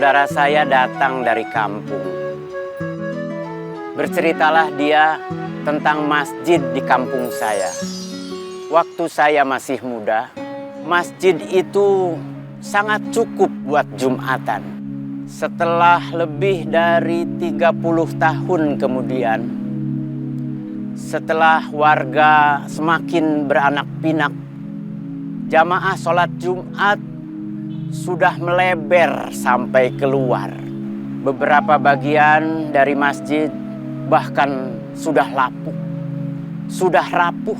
saudara saya datang dari kampung. Berceritalah dia tentang masjid di kampung saya. Waktu saya masih muda, masjid itu sangat cukup buat Jumatan. Setelah lebih dari 30 tahun kemudian, setelah warga semakin beranak pinak, jamaah sholat Jumat sudah melebar sampai keluar. Beberapa bagian dari masjid bahkan sudah lapuk, sudah rapuh.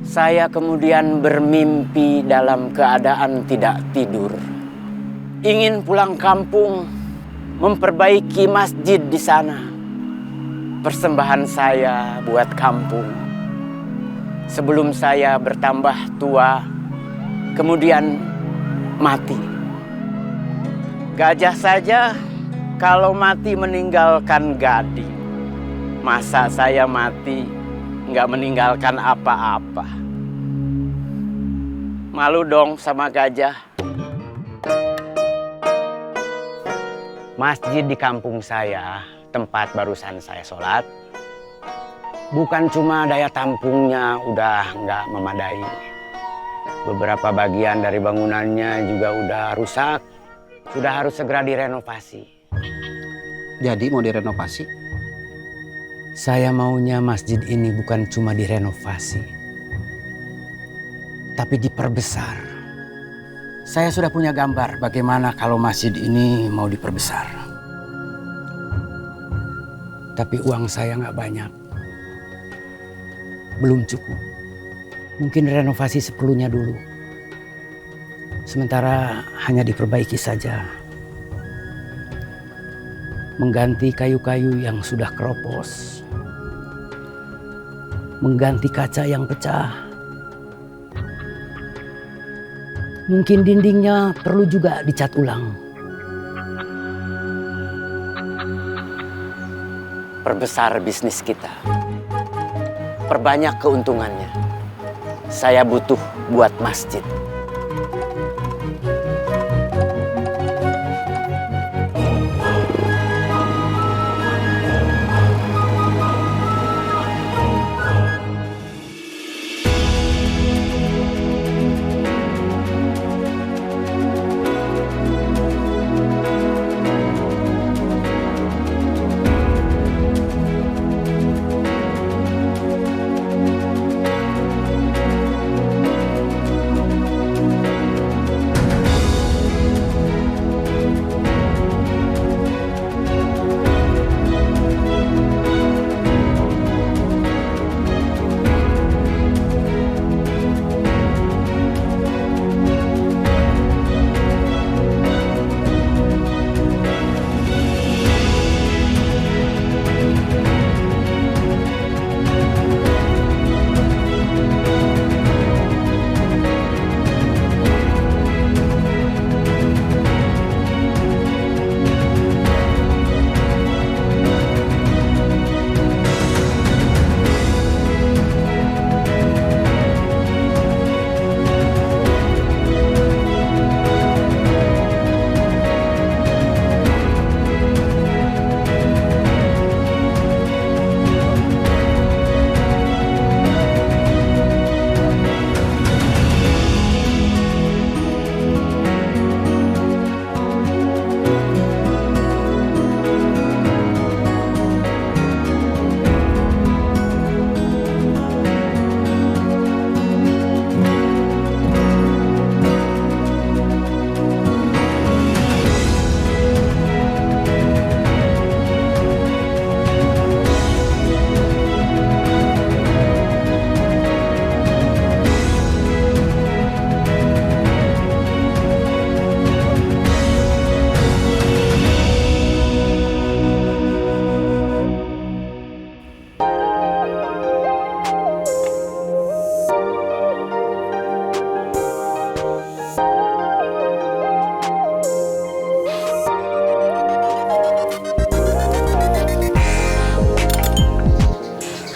Saya kemudian bermimpi dalam keadaan tidak tidur. Ingin pulang kampung, memperbaiki masjid di sana. Persembahan saya buat kampung. Sebelum saya bertambah tua, kemudian mati. Gajah saja kalau mati meninggalkan gading. Masa saya mati nggak meninggalkan apa-apa? Malu dong sama gajah. Masjid di kampung saya, tempat barusan saya sholat, bukan cuma daya tampungnya udah nggak memadai. Beberapa bagian dari bangunannya juga udah rusak, sudah harus segera direnovasi. Jadi mau direnovasi? Saya maunya masjid ini bukan cuma direnovasi, tapi diperbesar. Saya sudah punya gambar bagaimana kalau masjid ini mau diperbesar. Tapi uang saya nggak banyak. Belum cukup. Mungkin renovasi seperlunya dulu. Sementara hanya diperbaiki saja. Mengganti kayu-kayu yang sudah keropos. Mengganti kaca yang pecah. Mungkin dindingnya perlu juga dicat ulang. Perbesar bisnis kita. Perbanyak keuntungannya. Saya butuh buat masjid.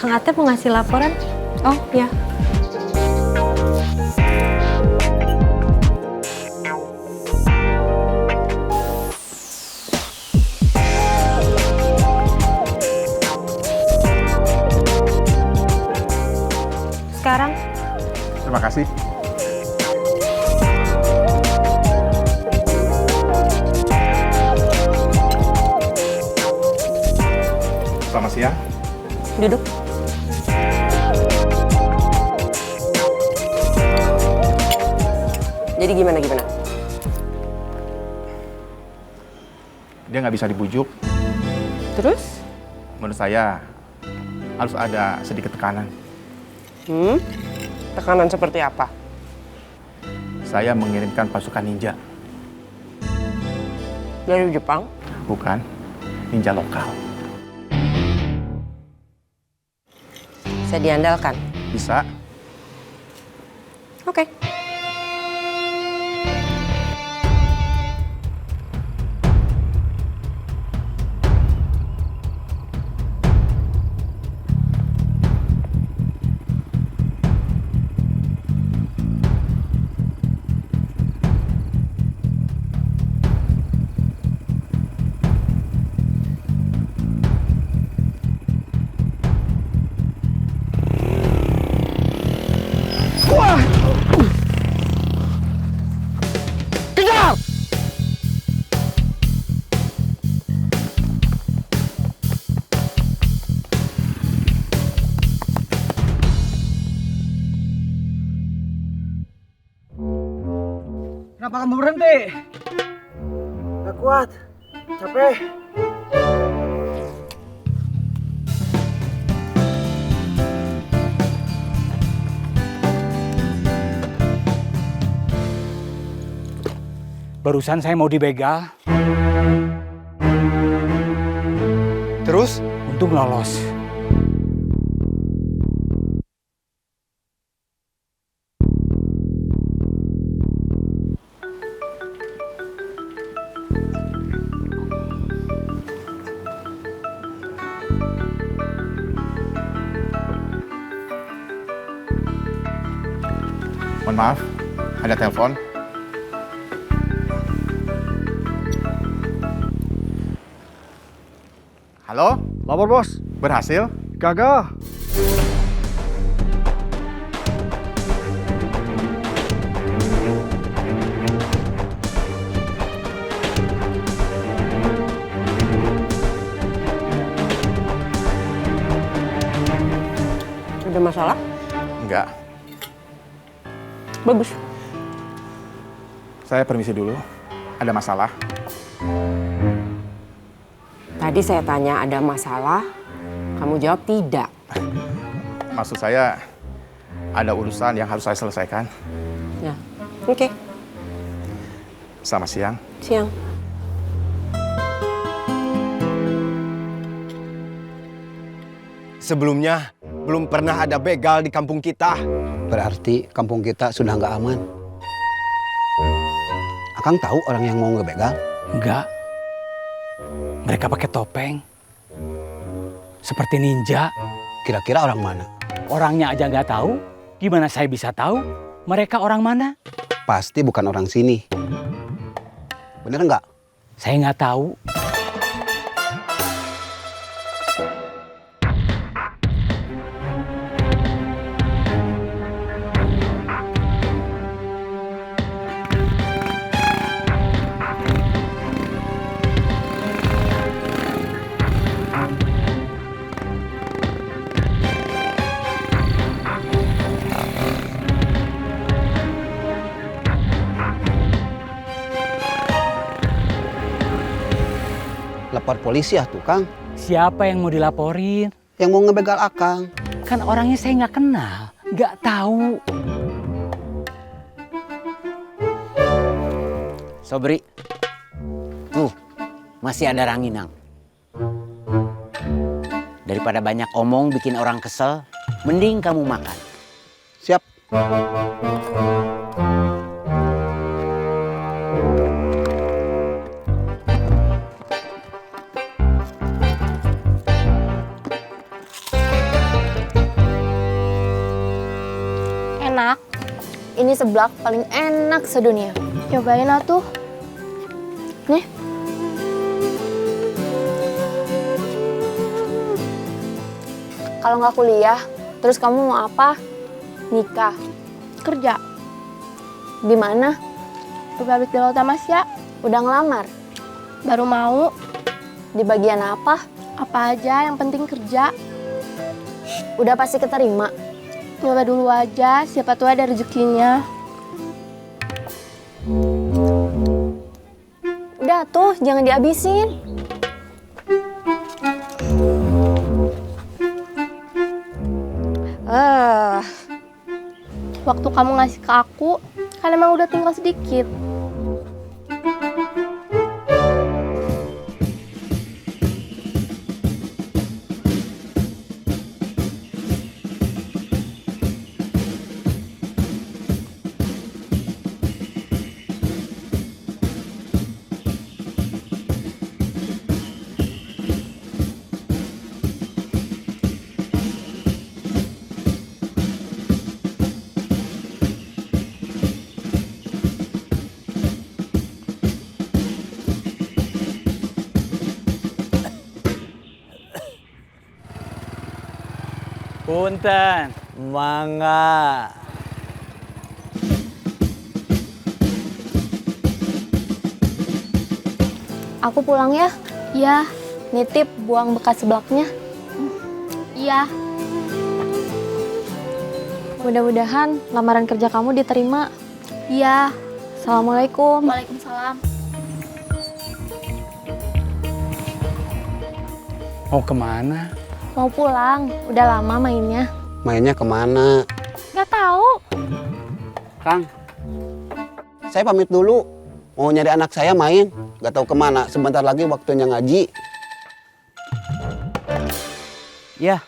Kang Atep mau ngasih laporan? Oh, ya. kasih. Selamat siang. Duduk. Jadi gimana? Dia nggak bisa dibujuk. Terus? Menurut saya harus ada sedikit tekanan. Tekanan seperti apa? Saya mengirimkan pasukan ninja. Dari Jepang? Bukan, ninja lokal. Bisa diandalkan? Bisa. Oke. Kenapa kamu berhenti? Gak kuat, capek. Barusan saya mau dibegal. Terus? Untung lolos. Mohon maaf, ada telepon. Halo? Lapor bos. Berhasil? Gagal. Ada masalah? Enggak. Bagus. Saya permisi dulu. Ada masalah? Tadi saya tanya ada masalah, kamu jawab tidak. Maksud saya, ada urusan yang harus saya selesaikan. Ya, oke. Selamat siang. Siang. Sebelumnya, belum pernah ada begal di kampung kita. Berarti kampung kita sudah nggak aman. Akang tahu orang yang mau ngebegal? Enggak. Mereka pakai topeng. Seperti ninja. Kira-kira orang mana? Orangnya aja nggak tahu. Gimana saya bisa tahu mereka orang mana? Pasti bukan orang sini. Bener nggak? Saya nggak tahu. Lapor polisi ya tuh, Kang. Siapa yang mau dilaporin? Yang mau ngebegal Akang. Kan orangnya saya nggak kenal. Nggak tahu. Sobri, tuh masih ada ranginang. Daripada banyak omong bikin orang kesel, mending kamu makan. Siap. Enak. Ini seblak paling enak sedunia. Cobain atuh. Nih. Kalau nggak kuliah, terus kamu mau apa? Nikah. kerja Di mana? di pabrik Dewa Tamasya. Udah ngelamar? Baru mau, Di bagian apa? apa aja yang penting kerja. Udah pasti keterima. Nyoba dulu aja, siapa tahu ada rezekinya. Udah tuh, jangan dihabisin. Waktu kamu ngasih ke aku, kan emang udah tinggal sedikit. Punten. Mangga. Aku pulang ya. Iya, Nitip buang bekas seblaknya. iya. Mudah-mudahan lamaran kerja kamu diterima. Iya. Assalamualaikum. Waalaikumsalam. Mau kemana? Mau pulang. Udah lama mainnya. Mainnya kemana? Gak tahu. Kang, saya pamit dulu. Mau nyari anak saya main. Gak tahu kemana. Sebentar lagi waktunya ngaji. Ya.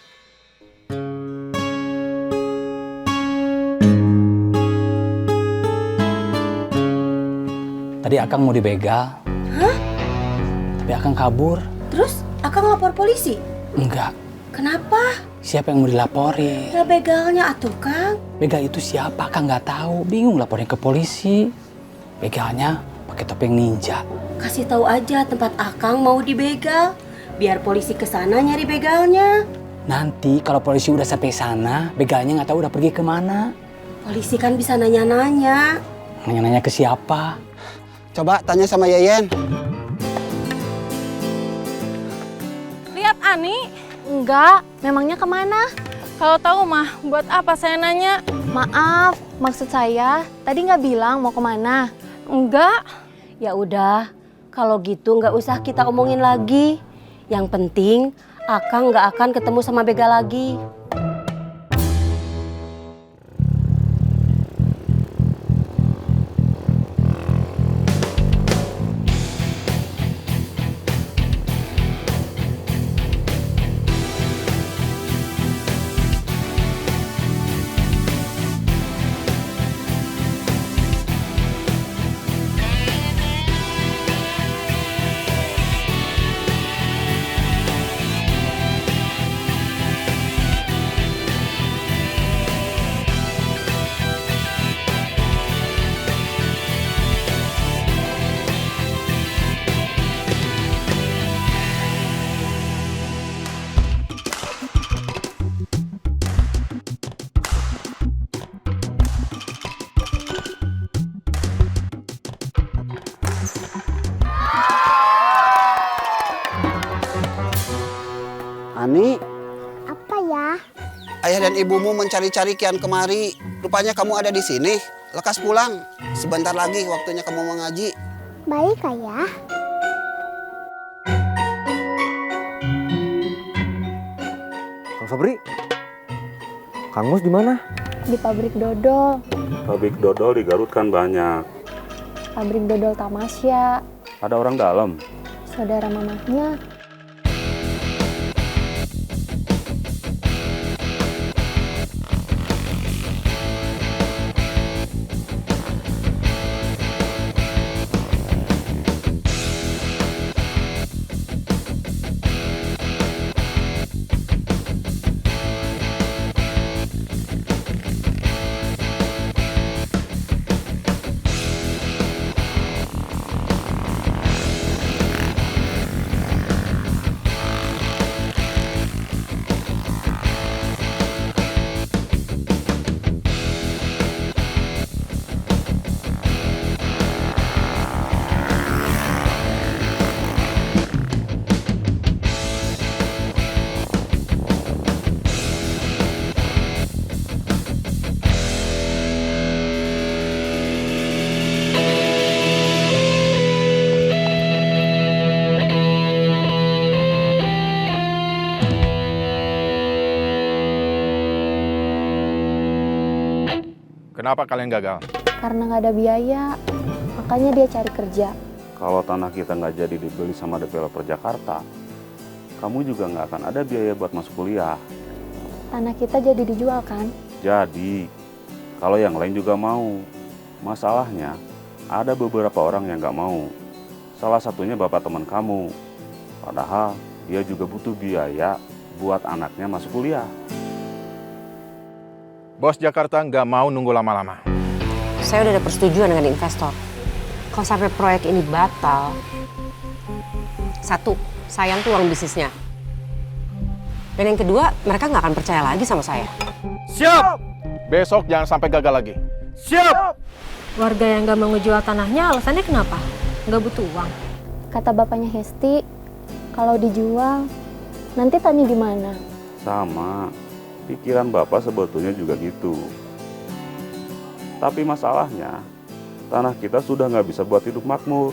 Tadi Akang mau dibegal. Hah? Tapi Akang kabur. Terus Akang lapor polisi? Enggak. Kenapa? Siapa yang mau dilaporin? Ya begalnya atuh Kang. Begal itu siapa? Akang nggak tahu. Bingung laporin ke polisi. Begalnya pakai topeng ninja. Kasih tahu aja tempat Akang mau dibegal. Biar polisi kesana nyari begalnya. Nanti kalau polisi udah sampai sana, begalnya nggak tahu udah pergi kemana. Polisi kan bisa nanya-nanya. Nanya-nanya ke siapa? Coba tanya sama Yeyen. Lihat Ani. Enggak. Memangnya kemana? Kalau tahu mah, buat apa saya nanya? Maaf. Maksud saya, tadi nggak bilang mau kemana. Enggak. Ya udah, kalau gitu nggak usah kita omongin lagi. Yang penting Akang nggak akan ketemu sama begal lagi. Ani, Apa ya? ayah dan ibumu mencari-cari kian kemari. Rupanya kamu ada di sini. Lekas pulang. Sebentar lagi waktunya kamu mengaji. Baik ayah. Kang Sabri. Kang Mus di mana? Di pabrik dodol. Pabrik dodol di Garut kan banyak. Pabrik dodol Tamasya. Ada orang dalam. Saudara mamahnya. Kenapa kalian gagal? Karena nggak ada biaya, makanya dia cari kerja. Kalau tanah kita nggak jadi dibeli sama developer Jakarta, kamu juga nggak akan ada biaya buat masuk kuliah. Tanah kita jadi dijual kan? Jadi, kalau yang lain juga mau. Masalahnya, ada beberapa orang yang nggak mau. Salah satunya bapak teman kamu. Padahal, dia juga butuh biaya buat anaknya masuk kuliah. Bos Jakarta nggak mau nunggu lama-lama. Saya udah ada persetujuan dengan investor. Kalau sampai proyek ini batal, satu, sayang tuh uang bisnisnya. Dan yang kedua, mereka nggak akan percaya lagi sama saya. Siap! Besok jangan sampai gagal lagi. Siap! Warga yang nggak mau ngejual tanahnya alasannya kenapa? Nggak butuh uang. Kata bapaknya Hesti, kalau dijual, nanti Tani gimana? Sama, pikiran bapak sebetulnya juga gitu. Tapi masalahnya, tanah kita sudah nggak bisa buat hidup makmur.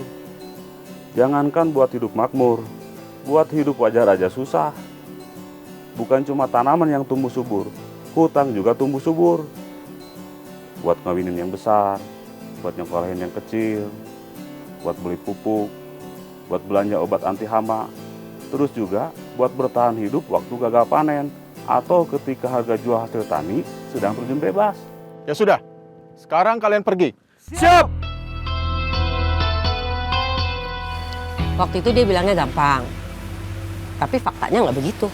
Jangankan buat hidup makmur, buat hidup wajar aja susah. Bukan cuma tanaman yang tumbuh subur, hutang juga tumbuh subur. Buat ngawinin yang besar, buat nyekolahin yang kecil, buat beli pupuk, buat belanja obat anti hama, terus juga buat bertahan hidup waktu gagal panen atau ketika harga jual hasil tani sedang terjun bebas. Ya sudah, sekarang kalian pergi. Siap! Waktu itu dia bilangnya gampang, tapi faktanya nggak begitu.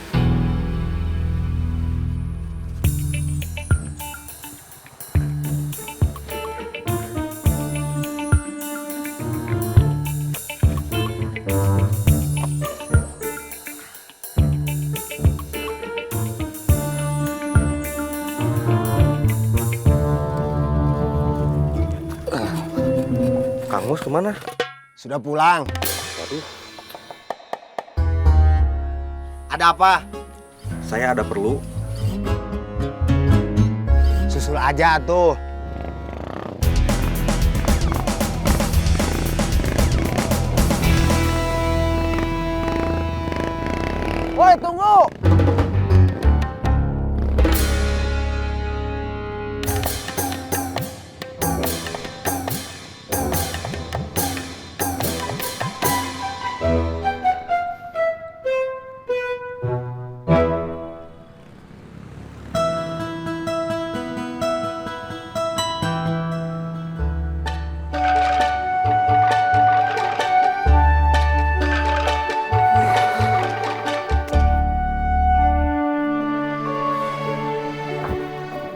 Kang Mus kemana? Sudah pulang. Waduh, Ada apa? saya ada perlu. Susul aja tuh. Woi, tunggu!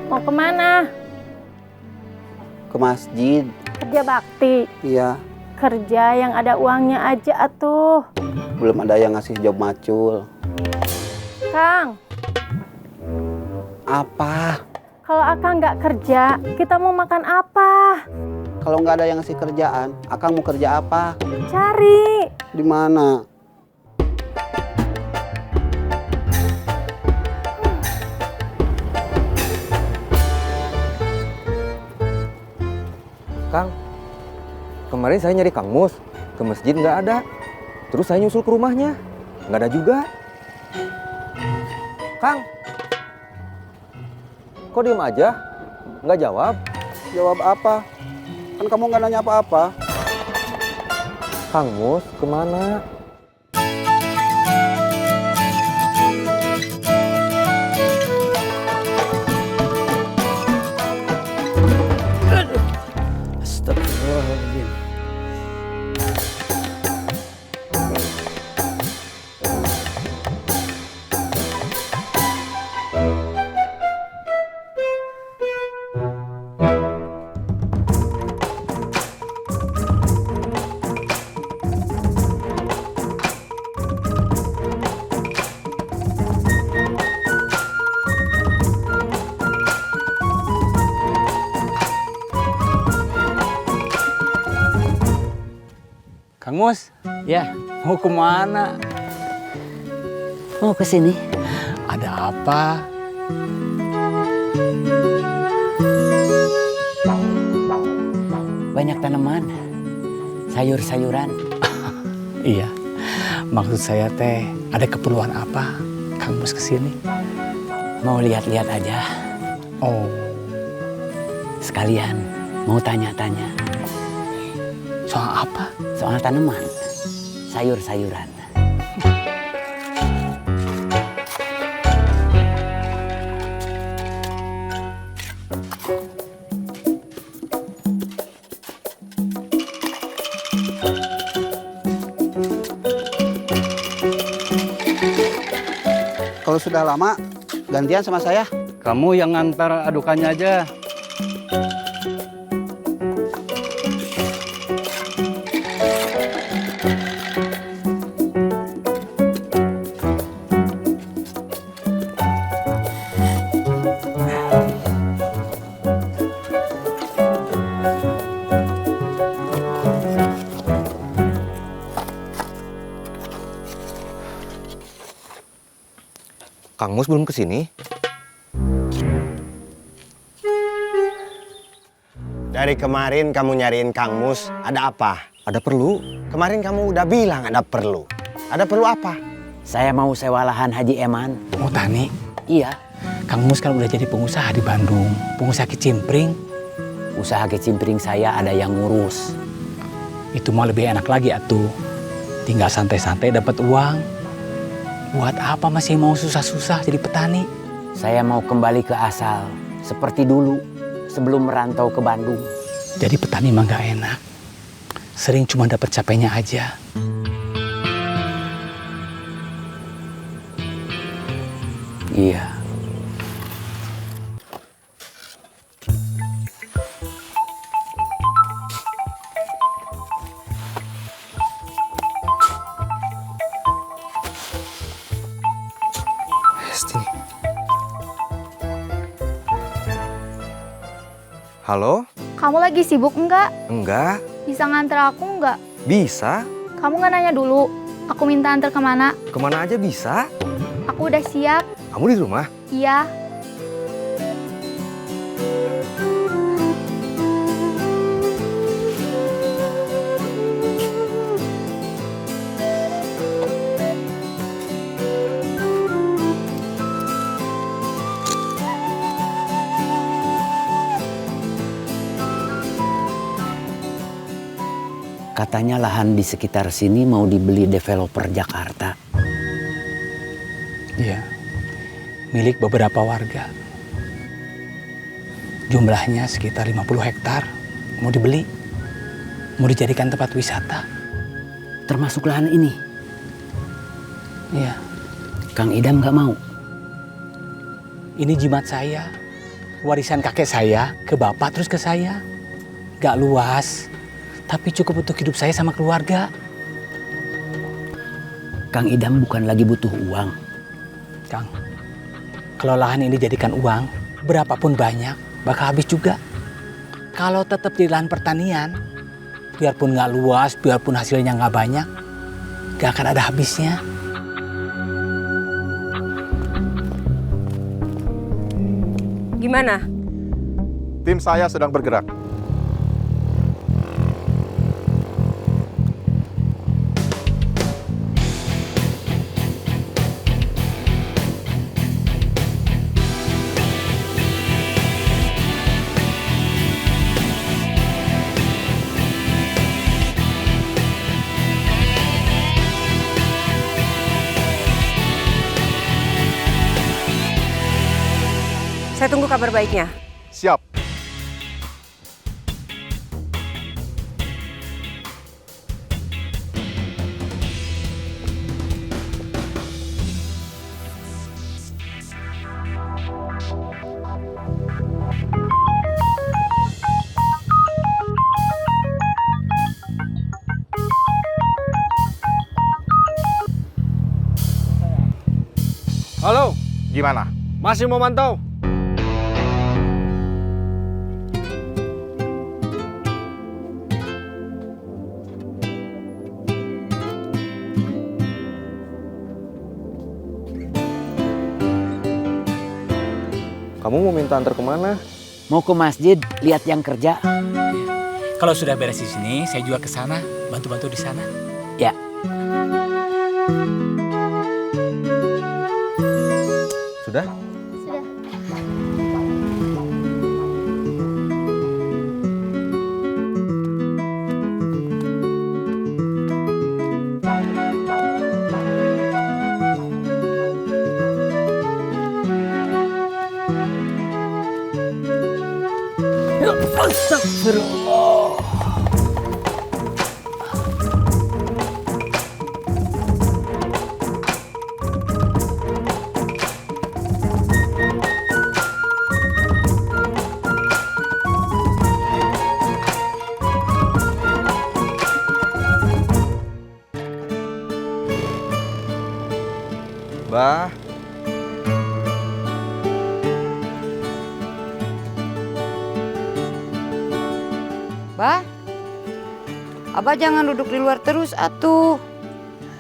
Mau kemana? Ke masjid. Kerja bakti. Iya, Kerja yang ada uangnya aja atuh. belum ada yang ngasih job macul. Kang, Apa? kalau Akang nggak kerja, kita mau makan apa? Kalau nggak ada yang ngasih kerjaan, Akang mau kerja apa? Cari. Di mana? Kang, kemarin saya nyari Kang Mus, ke masjid nggak ada. Terus saya nyusul ke rumahnya, nggak ada juga. Kang, kok diem aja? Nggak jawab? Jawab apa? Kan kamu nggak nanya apa-apa. Kang Mus kemana? Astagfirullahaladzim. Kang Mus, ya mau kemana? Mau ke sini? Ada apa? Banyak tanaman, sayur-sayuran. Iya, maksud saya teh ada keperluan apa Kang Mus kesini? Mau lihat-lihat aja. Oh, Sekalian mau tanya-tanya. Soal apa? Soal tanaman, sayur-sayuran. Kalau sudah lama, gantian sama saya. Kamu yang ngantar adukannya aja. Kang Mus belum kesini? Dari kemarin kamu nyariin Kang Mus, ada apa? Ada perlu? Kemarin kamu udah bilang ada perlu. Ada perlu apa? Saya mau sewa lahan Haji Eman. Mau tani? Iya, Kang Mus kan udah jadi pengusaha di Bandung. Pengusaha kicimpring. usaha kecimpring saya ada yang ngurus. Itu mah lebih enak lagi atuh. Tinggal santai-santai dapat uang. Buat apa masih mau susah-susah jadi petani? Saya mau kembali ke asal, seperti dulu, sebelum merantau ke Bandung. Jadi petani mah gak enak. Sering cuma dapat capeknya aja. Iya. Halo? Kamu lagi sibuk enggak? Enggak. Bisa nganter aku enggak? Bisa. Kamu nggak nanya dulu. Aku minta antar kemana? Kemana aja bisa. Aku udah siap. Kamu di rumah? Iya. Katanya lahan di sekitar sini mau dibeli developer Jakarta. Iya, milik beberapa warga. Jumlahnya sekitar 50 hektar. Mau dibeli, mau dijadikan tempat wisata. Termasuk lahan ini. Iya, Kang Idam nggak mau. ini jimat saya. Warisan kakek saya ke bapak terus ke saya. Gak luas, tapi cukup untuk hidup saya sama keluarga. Kang Idam bukan lagi butuh uang. Kang, kalau lahan ini dijadikan uang, berapapun banyak, bakal habis juga. Kalau tetap di lahan pertanian, biarpun nggak luas, biarpun hasilnya nggak banyak, nggak akan ada habisnya. Gimana? Tim saya sedang bergerak. Saya tunggu kabar baiknya. Siap. Halo, Gimana? masih mau mantau? Kamu mau minta antar kemana? Mau ke masjid, lihat yang kerja. Kalau sudah beres di sini, saya juga ke sana, bantu-bantu di sana. Ya. Sudah? Sudah. Astagfirullah. Bah, Bah, Abah jangan duduk di luar terus atuh.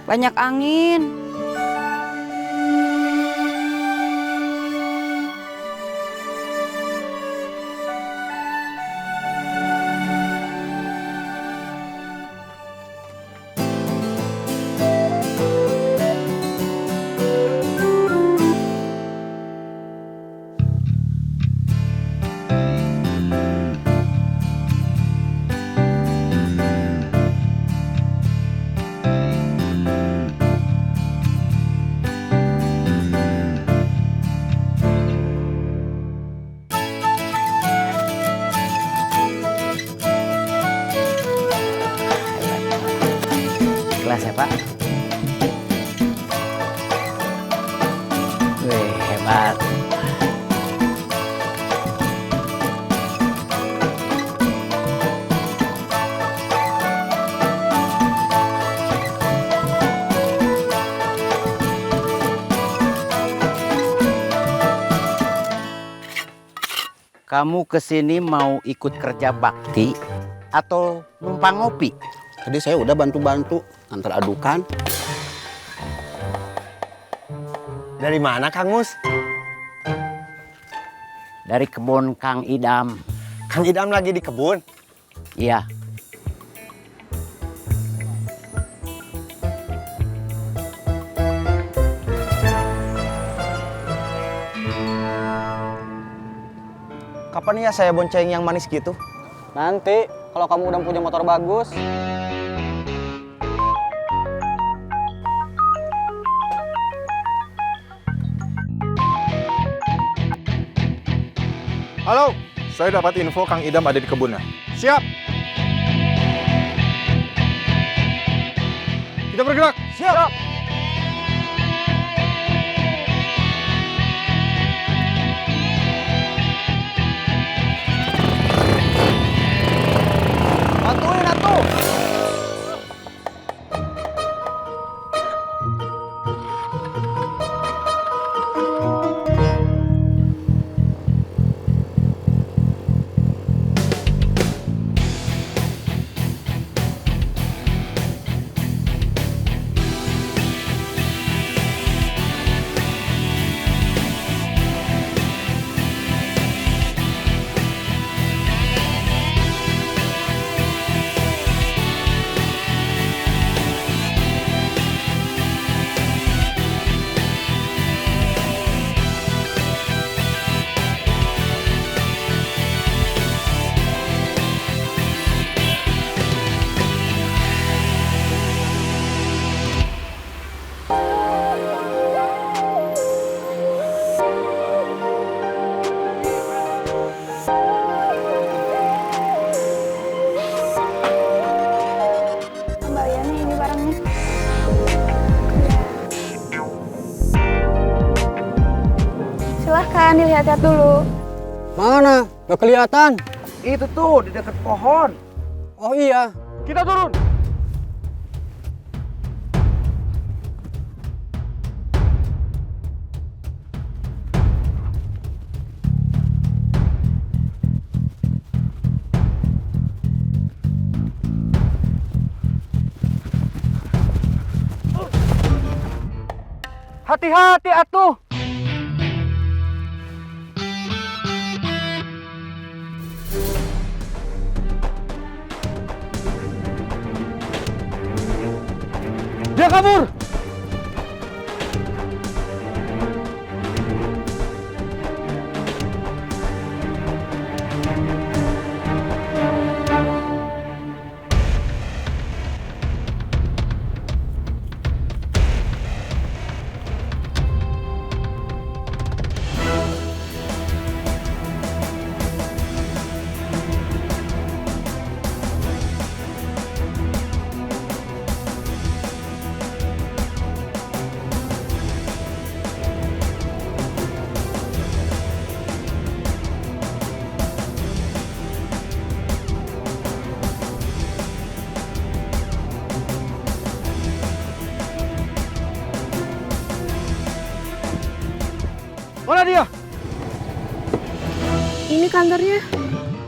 Banyak angin. Kelas ya Pak? Wih, hebat. Kamu kesini mau ikut kerja bakti atau numpang ngopi? Tadi saya udah bantu-bantu antar adukan. Dari mana Kang Mus? Dari kebun Kang Idam. Kang Idam lagi di kebun. Iya. Kapan ya saya bonceng yang manis gitu? nanti kalau kamu udah punya motor bagus. Halo, saya dapat info Kang Idam ada di kebunnya. Siap. Kita bergerak. Siap. Bantuin atuh. Kembaliannya ini barangnya. Silahkan dilihat-lihat dulu. Mana? Gak kelihatan. Itu tuh di dekat pohon. Oh iya. Kita turun. Hati-hati atuh. Dia kabur. Mana dia? Ini kantornya.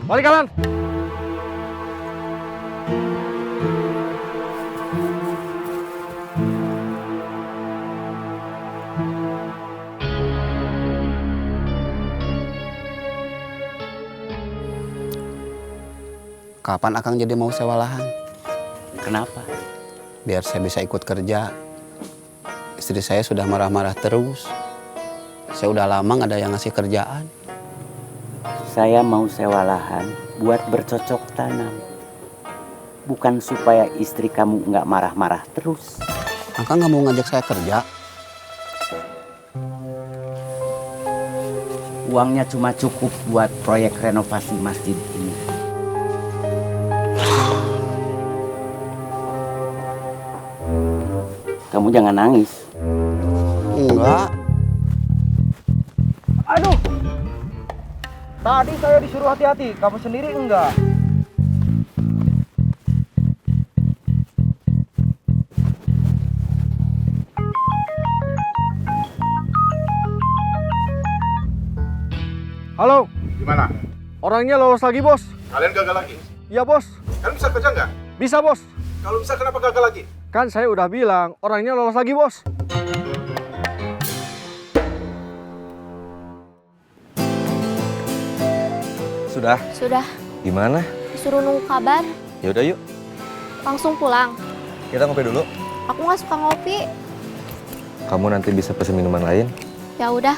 Balik kanan. Kapan Akang jadi mau sewa lahan? Kenapa? Biar saya bisa ikut kerja. Istri saya sudah marah-marah terus. Saya udah lama nggak ada yang ngasih kerjaan. Saya mau sewa lahan buat bercocok tanam. Bukan supaya istri kamu nggak marah-marah terus. Akang nggak mau ngajak saya kerja. Uangnya cuma cukup buat proyek renovasi masjid ini. Kamu jangan nangis. Enggak. Aduh. Tadi saya disuruh hati-hati, kamu sendiri enggak. Halo. Gimana? Orangnya lolos lagi, Bos. Kalian gagal lagi? Iya, Bos. Kalian bisa kerja nggak? Bisa, Bos. Kalau bisa kenapa gagal lagi? Kan saya udah bilang, orangnya lolos lagi, Bos. Sudah. Gimana? Disuruh nunggu kabar. Yaudah yuk, Langsung pulang. kita ngopi dulu. Aku nggak suka ngopi. Kamu nanti bisa pesen minuman lain. Ya udah.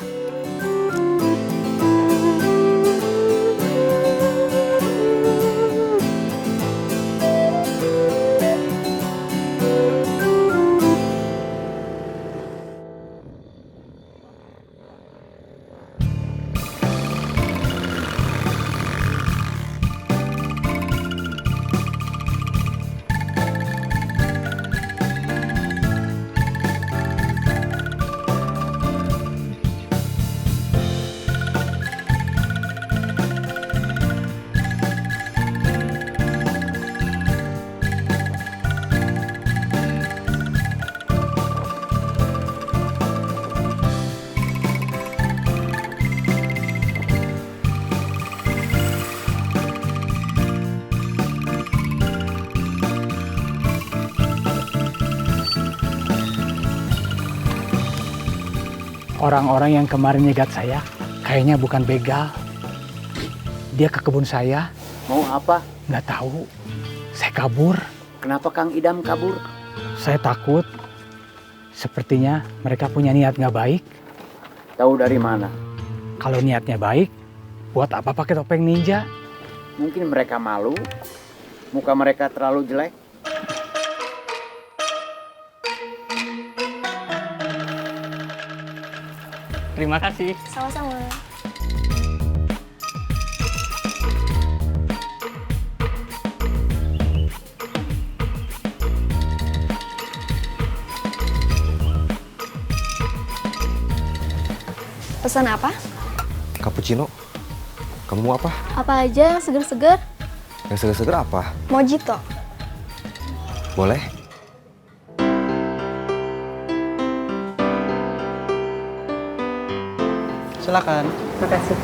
Orang-orang yang kemarin nyegat saya, kayaknya bukan begal. Dia ke kebun saya. Mau apa? Nggak tahu. Saya kabur. Kenapa Kang Idam kabur? Saya takut. Sepertinya mereka punya niat nggak baik. Tahu dari mana? Kalau niatnya baik, buat apa pakai topeng ninja? Mungkin mereka malu. Muka mereka terlalu jelek. Terima kasih. Sama-sama. Pesan apa? Cappuccino. Kamu mau apa? Apa aja yang seger-seger? Yang seger-seger apa? Mojito. Boleh? Silakan. Makasih.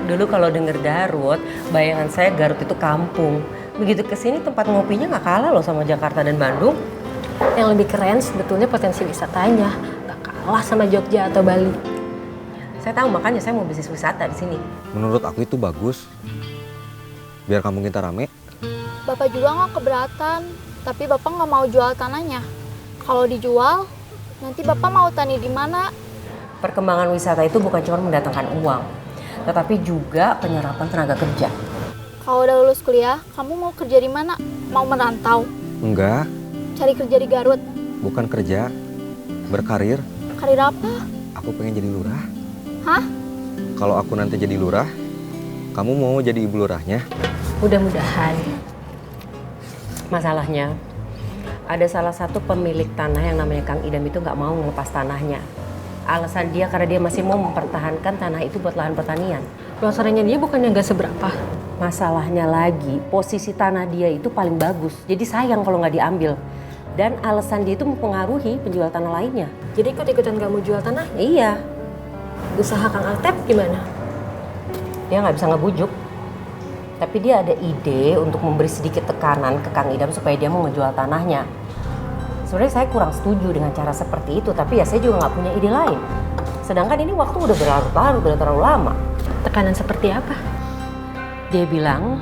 Dulu kalau denger Garut, bayangan saya Garut itu kampung. Begitu kesini tempat ngopinya nggak kalah loh sama Jakarta dan Bandung. Yang lebih keren sebetulnya potensi wisatanya. Gak kalah sama Jogja atau Bali. Saya tahu, makanya saya mau bisnis wisata di sini. Menurut aku itu bagus. Biar kampung kita rame. Bapak juga nggak keberatan. Tapi Bapak nggak mau jual tanahnya. Kalau dijual, nanti Bapak mau tani di mana? Perkembangan wisata itu bukan cuma mendatangkan uang, tetapi juga penyerapan tenaga kerja. Kalau udah lulus kuliah, kamu mau kerja di mana? Mau merantau? Enggak, Cari kerja di Garut? bukan kerja. Berkarir. Karir apa? Aku pengen jadi lurah. Hah? Kalau aku nanti jadi lurah, kamu mau jadi ibu lurahnya? Mudah-mudahan. Masalahnya, ada salah satu pemilik tanah yang namanya Kang Idam itu nggak mau ngelepas tanahnya. Alasan dia karena dia masih mau mempertahankan tanah itu buat lahan pertanian. Losarannya dia bukannya nggak seberapa. Masalahnya lagi, posisi tanah dia itu paling bagus. Jadi sayang kalau nggak diambil. Dan alasan dia itu mempengaruhi penjual tanah lainnya. Jadi ikut-ikutan gak mau jual tanah? Iya. Usaha Kang Atep gimana? Dia nggak bisa ngebujuk. Tapi dia ada ide untuk memberi sedikit tekanan ke Kang Idam supaya dia mau ngejual tanahnya. Sebenarnya saya kurang setuju dengan cara seperti itu, tapi ya saya juga nggak punya ide lain. Sedangkan ini waktu udah berlarut-larut, udah terlalu lama. Tekanan seperti apa? Dia bilang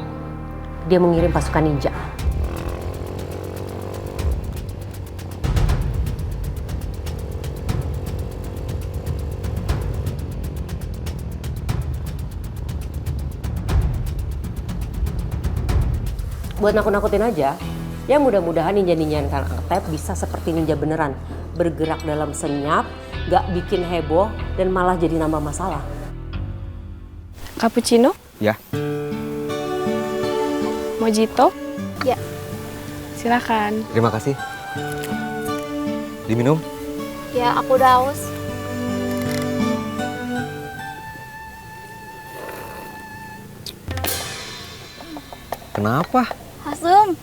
dia mengirim pasukan ninja. Buat nakut-nakutin aja, ya mudah-mudahan ninja-ninjaan Kang Atep bisa seperti ninja beneran. Bergerak dalam senyap, gak bikin heboh, dan malah jadi nambah masalah. Cappuccino? Ya. Mojito? Ya. Silakan. Terima kasih. Diminum? Ya, aku udah haus. Kenapa? Asem.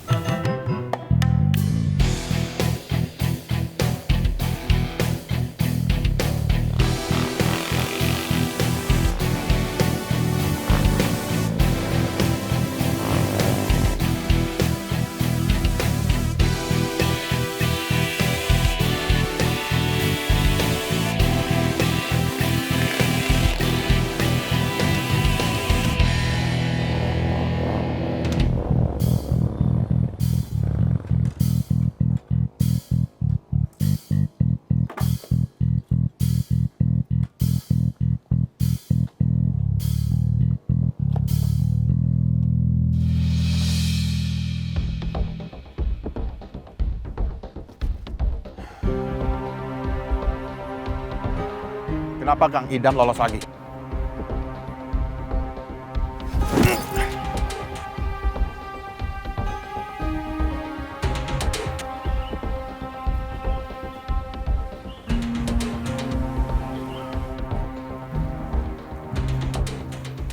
Kenapa Kang Idam lolos lagi?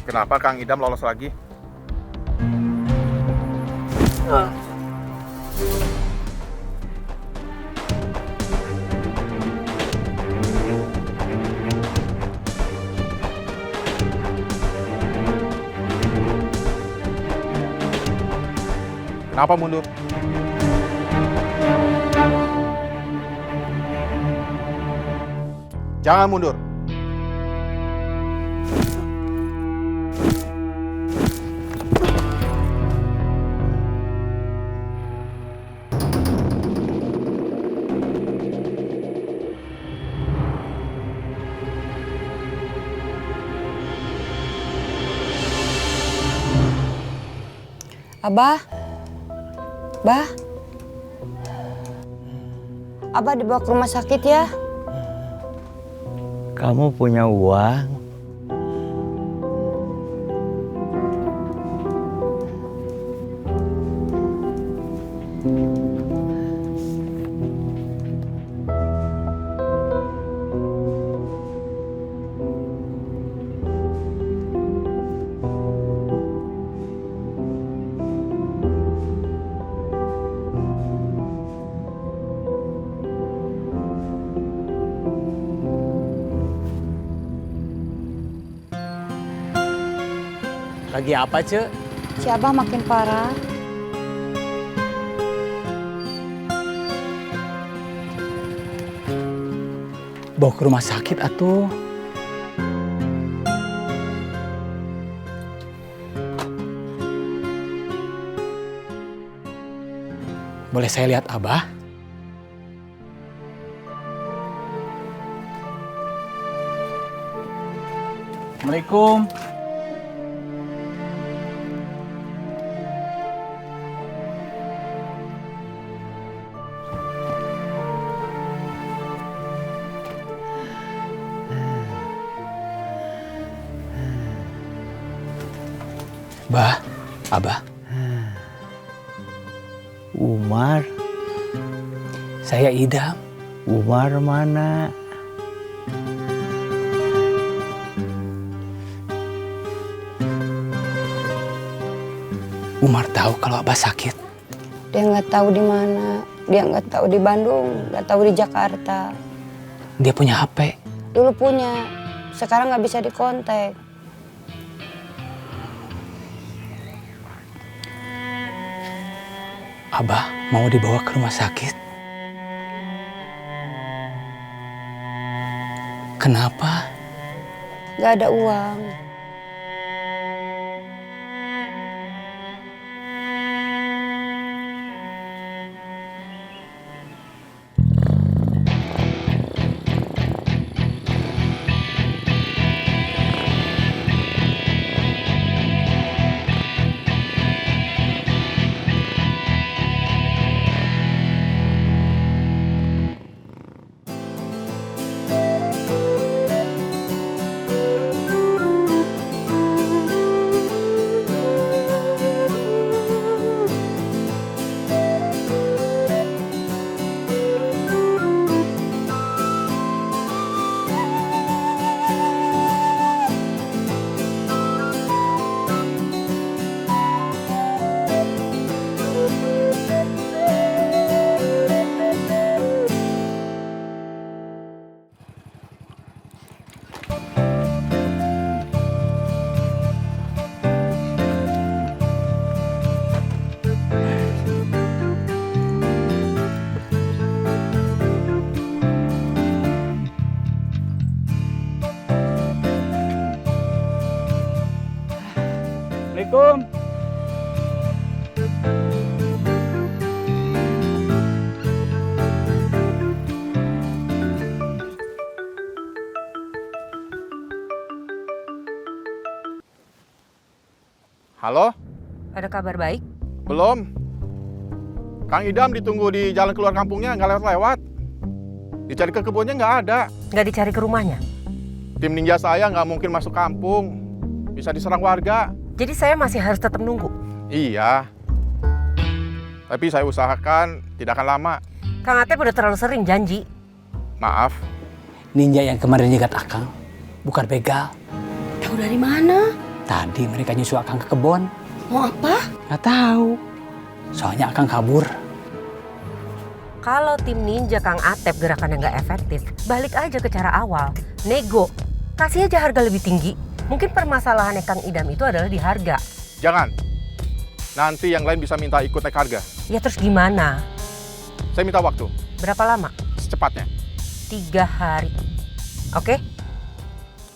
Kenapa Kang Idam lolos lagi? Kenapa mundur? Jangan mundur. Abah? Bah? Abah dibawa ke rumah sakit ya? Kamu punya uang? Lagi apa, Cek? Si Abah makin parah. Bawa ke rumah sakit atuh. Boleh saya lihat Abah? Assalamualaikum. Bah, Abah. Umar? Saya Idam. Umar mana? Umar tahu kalau Abah sakit. Dia nggak tahu di mana. Dia nggak tahu di Bandung, nggak tahu di Jakarta. Dia punya HP. Dulu punya, sekarang nggak bisa dikontak. Abah mau dibawa ke rumah sakit. Kenapa? Nggak ada uang. Assalamualaikum. Halo? Ada kabar baik? Belum. Kang Idam ditunggu di jalan keluar kampungnya, nggak lewat-lewat. Dicari ke kebunnya nggak ada. Nggak dicari ke rumahnya? Tim ninja saya nggak mungkin masuk kampung. Bisa diserang warga. Jadi saya masih harus tetap nunggu? Iya. Tapi saya usahakan tidak akan lama. Kang Atep udah terlalu sering janji. Maaf. Ninja yang kemarin nyegat Akang bukan begal. Tahu dari mana? Tadi mereka nyusul Akang ke kebon. Mau apa? Nggak tahu. Soalnya Akang kabur. Kalau tim ninja Kang Atep gerakannya nggak efektif, balik aja ke cara awal. Nego. Kasih aja harga lebih tinggi. Mungkin permasalahannya Kang Idam itu adalah di harga. Jangan. Nanti yang lain bisa minta ikut naik harga. Ya terus gimana? Saya minta waktu. Berapa lama? Secepatnya. 3 hari. Oke?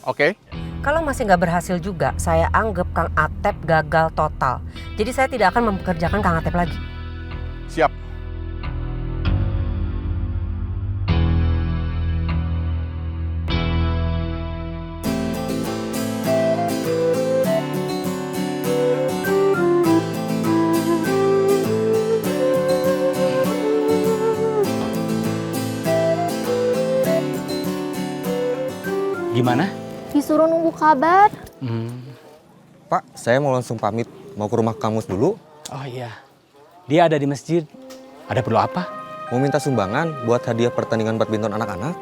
Oke. Kalau masih nggak berhasil juga, saya anggap Kang Atep gagal total. Jadi saya tidak akan mempekerjakan Kang Atep lagi. Siap. Gimana? Disuruh nunggu kabar. Pak, saya mau langsung pamit. Mau ke rumah Kang Mus dulu. Oh iya. Dia ada di masjid. Ada perlu apa? Mau minta sumbangan buat hadiah pertandingan badminton anak-anak.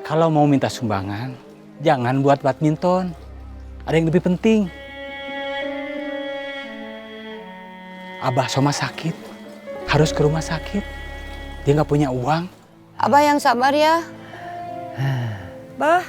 Kalau mau minta sumbangan, jangan buat badminton. Ada yang lebih penting. Abah Soma sakit. Harus ke rumah sakit. Dia nggak punya uang. Abah yang sabar ya. Bah.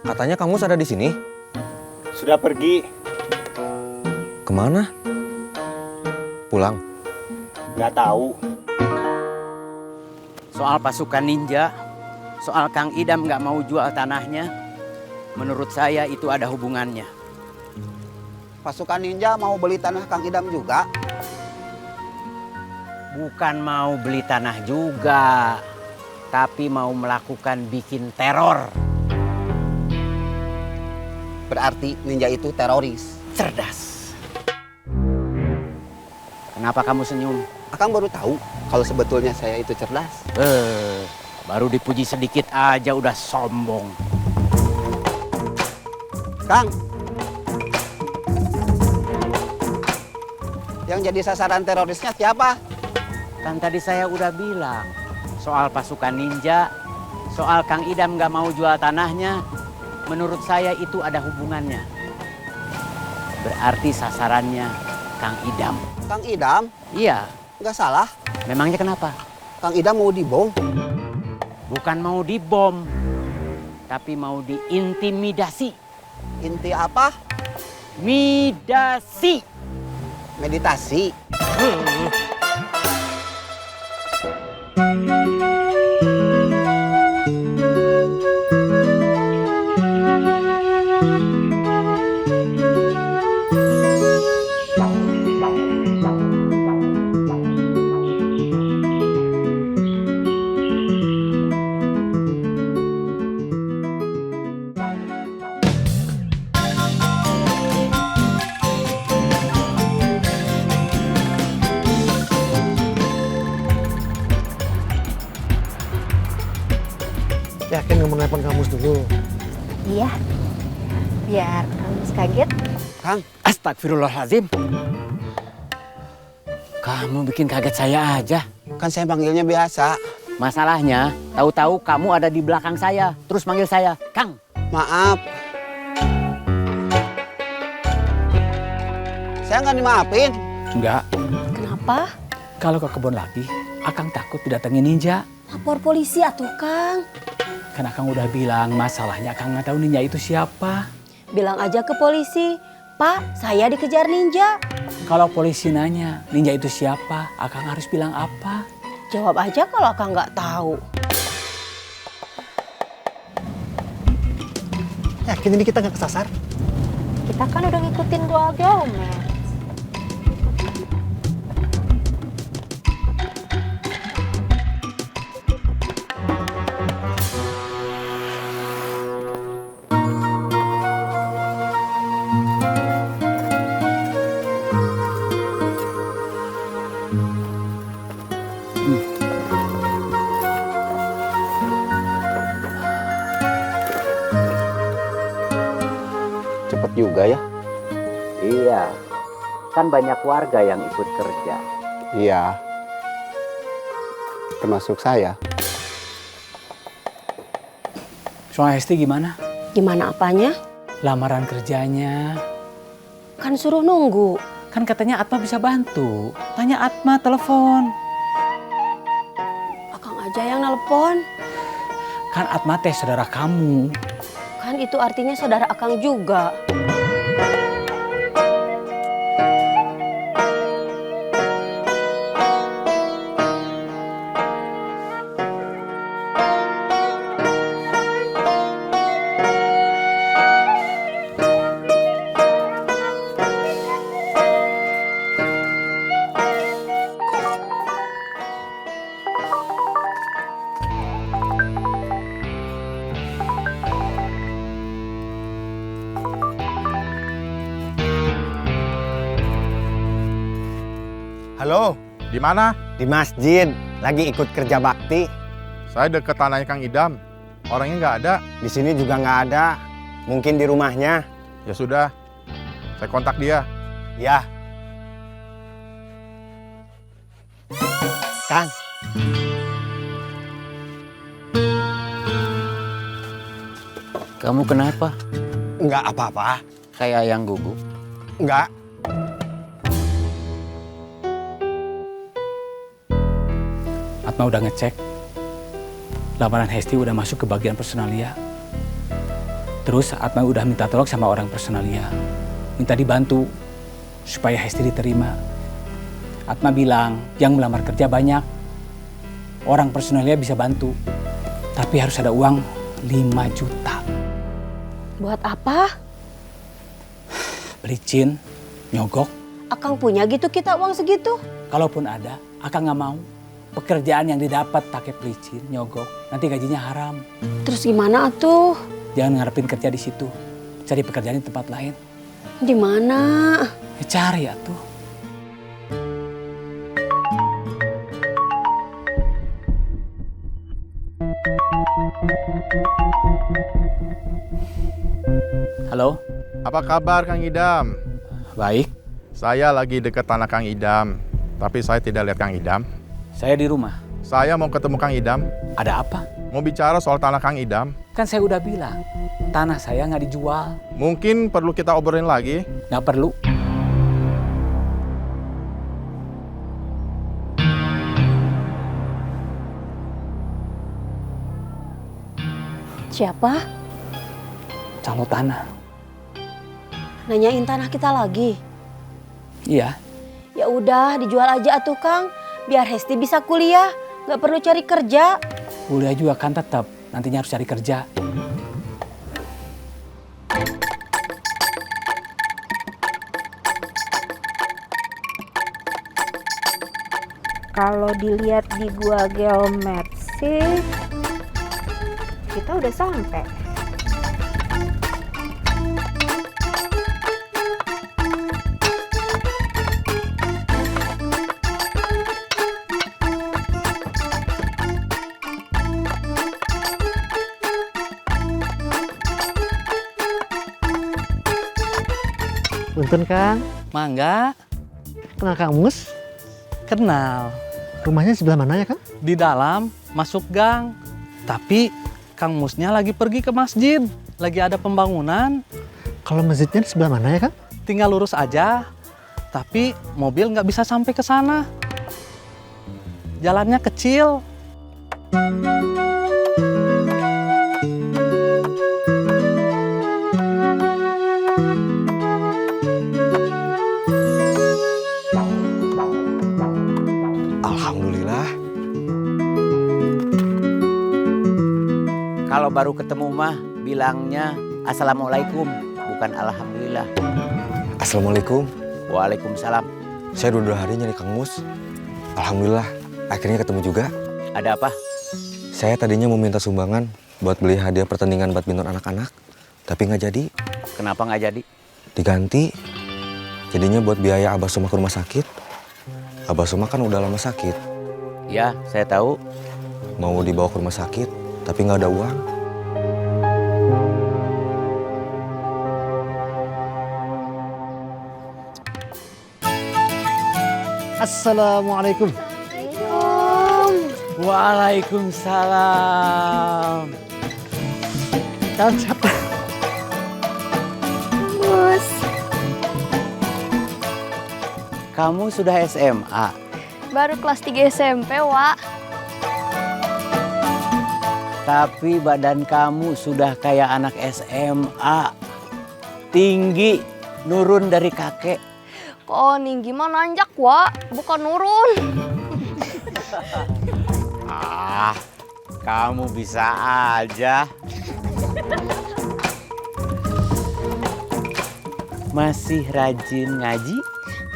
Katanya Kang Mus ada di sini. Sudah pergi. Kemana? Pulang? Nggak tahu. Soal pasukan ninja, soal Kang Idam nggak mau jual tanahnya, menurut saya itu ada hubungannya. Pasukan ninja mau beli tanah Kang Idam juga? Bukan mau beli tanah juga, tapi mau melakukan bikin teror. Berarti ninja itu teroris. Cerdas. Kenapa kamu senyum? Akang baru tahu kalau sebetulnya saya itu cerdas. Baru dipuji sedikit aja udah sombong. Kang. Yang jadi sasaran terorisnya siapa? Kan tadi saya udah bilang soal pasukan ninja, soal Kang Idam nggak mau jual tanahnya. Menurut saya itu ada hubungannya. Berarti sasarannya Kang Idam. Kang Idam? Iya. Nggak salah. Memangnya kenapa? Kang Idam mau dibom. Bukan mau dibom, tapi mau diintimidasi. Inti apa? Midasi. Meditasi. Yakin nggak mau nelpon kamus dulu? Iya. Biar Kamus kaget. Kang. Astagfirullahaladzim. Kamu bikin kaget saya aja. Kan saya panggilnya biasa. Masalahnya, tahu-tahu kamu ada di belakang saya, terus manggil saya, Kang. Maaf. Saya nggak dimaafin. Enggak. Kenapa? Kalau ke kebun lagi, Akang takut didatangi ninja. Lapor polisi atuh, Kang. Kan Akang udah bilang masalahnya Akang nggak tahu ninja itu siapa. Bilang aja ke polisi, Pak, saya dikejar ninja. Kalau polisi nanya ninja itu siapa, Akang harus bilang apa? Jawab aja kalau Akang nggak tahu. Yakin ini kita nggak kesasar? Kita kan udah ngikutin doa Gaumes. Cepet juga ya? Iya, kan banyak warga yang ikut kerja. Iya. Termasuk saya. Soal Hesti gimana? Gimana apanya? Lamaran kerjanya. Kan suruh nunggu. Kan katanya Atma bisa bantu. Tanya Atma, telepon. Akang aja yang nelpon. Kan Atma teh saudara kamu. Kan itu artinya saudara Akang juga. Halo, Di mana? di masjid. Lagi ikut kerja bakti. Saya deket tanahnya Kang Idam. Orangnya nggak ada. Di sini juga nggak ada. Mungkin di rumahnya. Ya sudah, saya kontak dia. Ya. Kang. Kamu kenapa? Nggak apa-apa. Kayak yang gugup. Nggak. Atma udah ngecek. Lamaran Hesti udah masuk ke bagian personalia. Terus Atma udah minta tolong sama orang personalia. Minta dibantu supaya Hesti diterima. Atma bilang yang melamar kerja banyak. Orang personalia bisa bantu. Tapi harus ada uang 5 juta. Buat apa? Beli cin, nyogok. Akang punya gitu kita uang segitu? Kalaupun ada, Akang nggak mau. Pekerjaan yang didapat pakai pelicin, nyogok, nanti gajinya haram. Terus gimana atuh? Jangan ngarepin kerja di situ. Cari pekerjaan di tempat lain. Di mana? Ya cari atuh. Halo? Apa kabar Kang Idam? Baik. Saya lagi dekat tanah Kang Idam, tapi saya tidak lihat Kang Idam. Saya di rumah. Saya mau ketemu Kang Idam. Ada apa? Mau bicara soal tanah Kang Idam. Kan saya udah bilang, tanah saya nggak dijual. Mungkin perlu kita obrolin lagi. Nggak perlu. Siapa? Calo tanah. Nanyain tanah kita lagi. Iya. Ya udah, dijual aja atuh Kang. Biar Hesti bisa kuliah, nggak perlu cari kerja. Kuliah juga kan tetap, nantinya harus cari kerja. Kalau dilihat di Google Maps sih, kita udah sampai. Punten Kang. Mangga. Kenal Kang Mus? Kenal. Rumahnya sebelah mana ya Kang? Di dalam, masuk gang. Tapi Kang Musnya lagi pergi ke masjid. Lagi ada pembangunan. Kalau masjidnya di sebelah mana ya Kang? Tinggal lurus aja. Tapi mobil nggak bisa sampai ke sana. Jalannya kecil. Alhamdulillah. Kalau baru ketemu mah bilangnya assalamualaikum, bukan alhamdulillah. Assalamualaikum. Waalaikumsalam. Saya udah 2 hari nyari Kang Mus. Alhamdulillah, akhirnya ketemu juga. Ada apa? Saya tadinya mau minta sumbangan buat beli hadiah pertandingan badminton anak-anak, tapi nggak jadi. Kenapa nggak jadi? Diganti. Jadinya buat biaya Abah Soma ke rumah sakit. Abah Soma kan udah lama sakit. Ya, saya tahu. Mau dibawa ke rumah sakit, tapi nggak ada uang. Assalamualaikum. Waalaikumsalam. Kang siapa? Mus. Kamu sudah SMA? Baru kelas 3 SMP, Wak. Tapi badan kamu sudah kayak anak SMA. Tinggi, nurun dari kakek. Kok tinggi mah nanjak, Wak. Bukan nurun. Ah, kamu bisa aja. Masih rajin ngaji?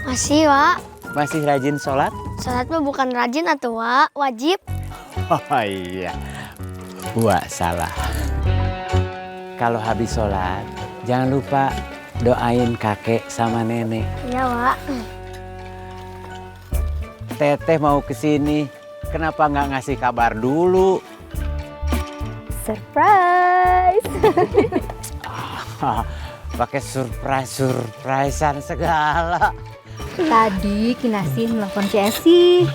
Masih, Wak. Masih rajin sholat? Sholat mah bukan rajin atuh, Wak. Wajib. Oh iya, Wah salah. Kalau habis sholat, jangan lupa doain kakek sama nenek. Iya, Wak. Teteh mau kesini, kenapa nggak ngasih kabar dulu? Surprise. Pakai surprisean segala. Tadi Kinasih nelfon Cesi.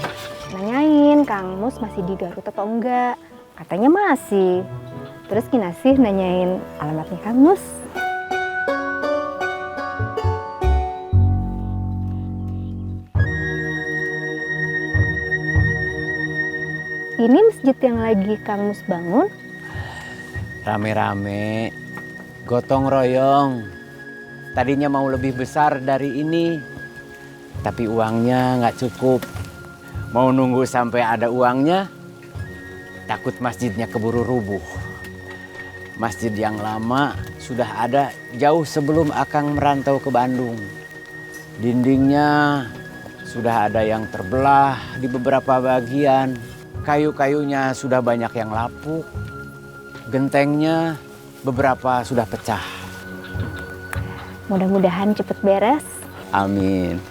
Nanyain Kang Mus masih di Garut atau enggak. Katanya masih. Terus Kinasih nanyain alamatnya Kang Mus. Ini masjid yang lagi Kang Mus bangun. Rame-rame, gotong royong. Tadinya mau lebih besar dari ini, tapi uangnya nggak cukup. Mau nunggu sampai ada uangnya, takut masjidnya keburu rubuh. Masjid yang lama sudah ada jauh sebelum Akang merantau ke Bandung. Dindingnya sudah ada yang terbelah di beberapa bagian. Kayu-kayunya sudah banyak yang lapuk. Gentengnya beberapa sudah pecah. Mudah-mudahan cepet beres. Amin.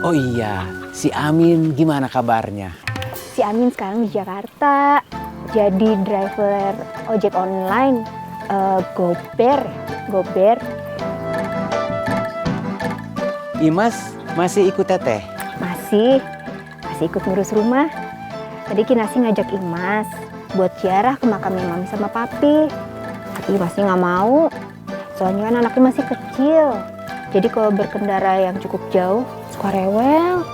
Oh iya, si Amin gimana kabarnya? Si Amin sekarang di Jakarta. Jadi driver ojek online, GoPer. gober. Imas masih ikut teteh? Masih ikut ngurus rumah. Tadi Kinasi ngajak Imas buat ziarah ke makamnya Mami sama Papi. Tapi Imasnya nggak mau. Soalnya kan anaknya masih kecil. Jadi kalau berkendara yang cukup jauh, suka rewel.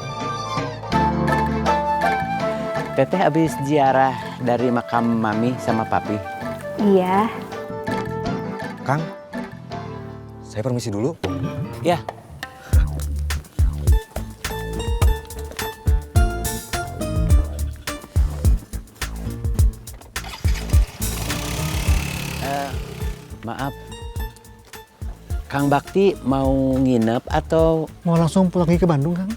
Teteh habis ziarah dari makam Mami sama Papi. Iya. Kang, saya permisi dulu. Ya. Maaf, Kang Bakti mau nginep atau Mau langsung pulang lagi ke Bandung, Kang?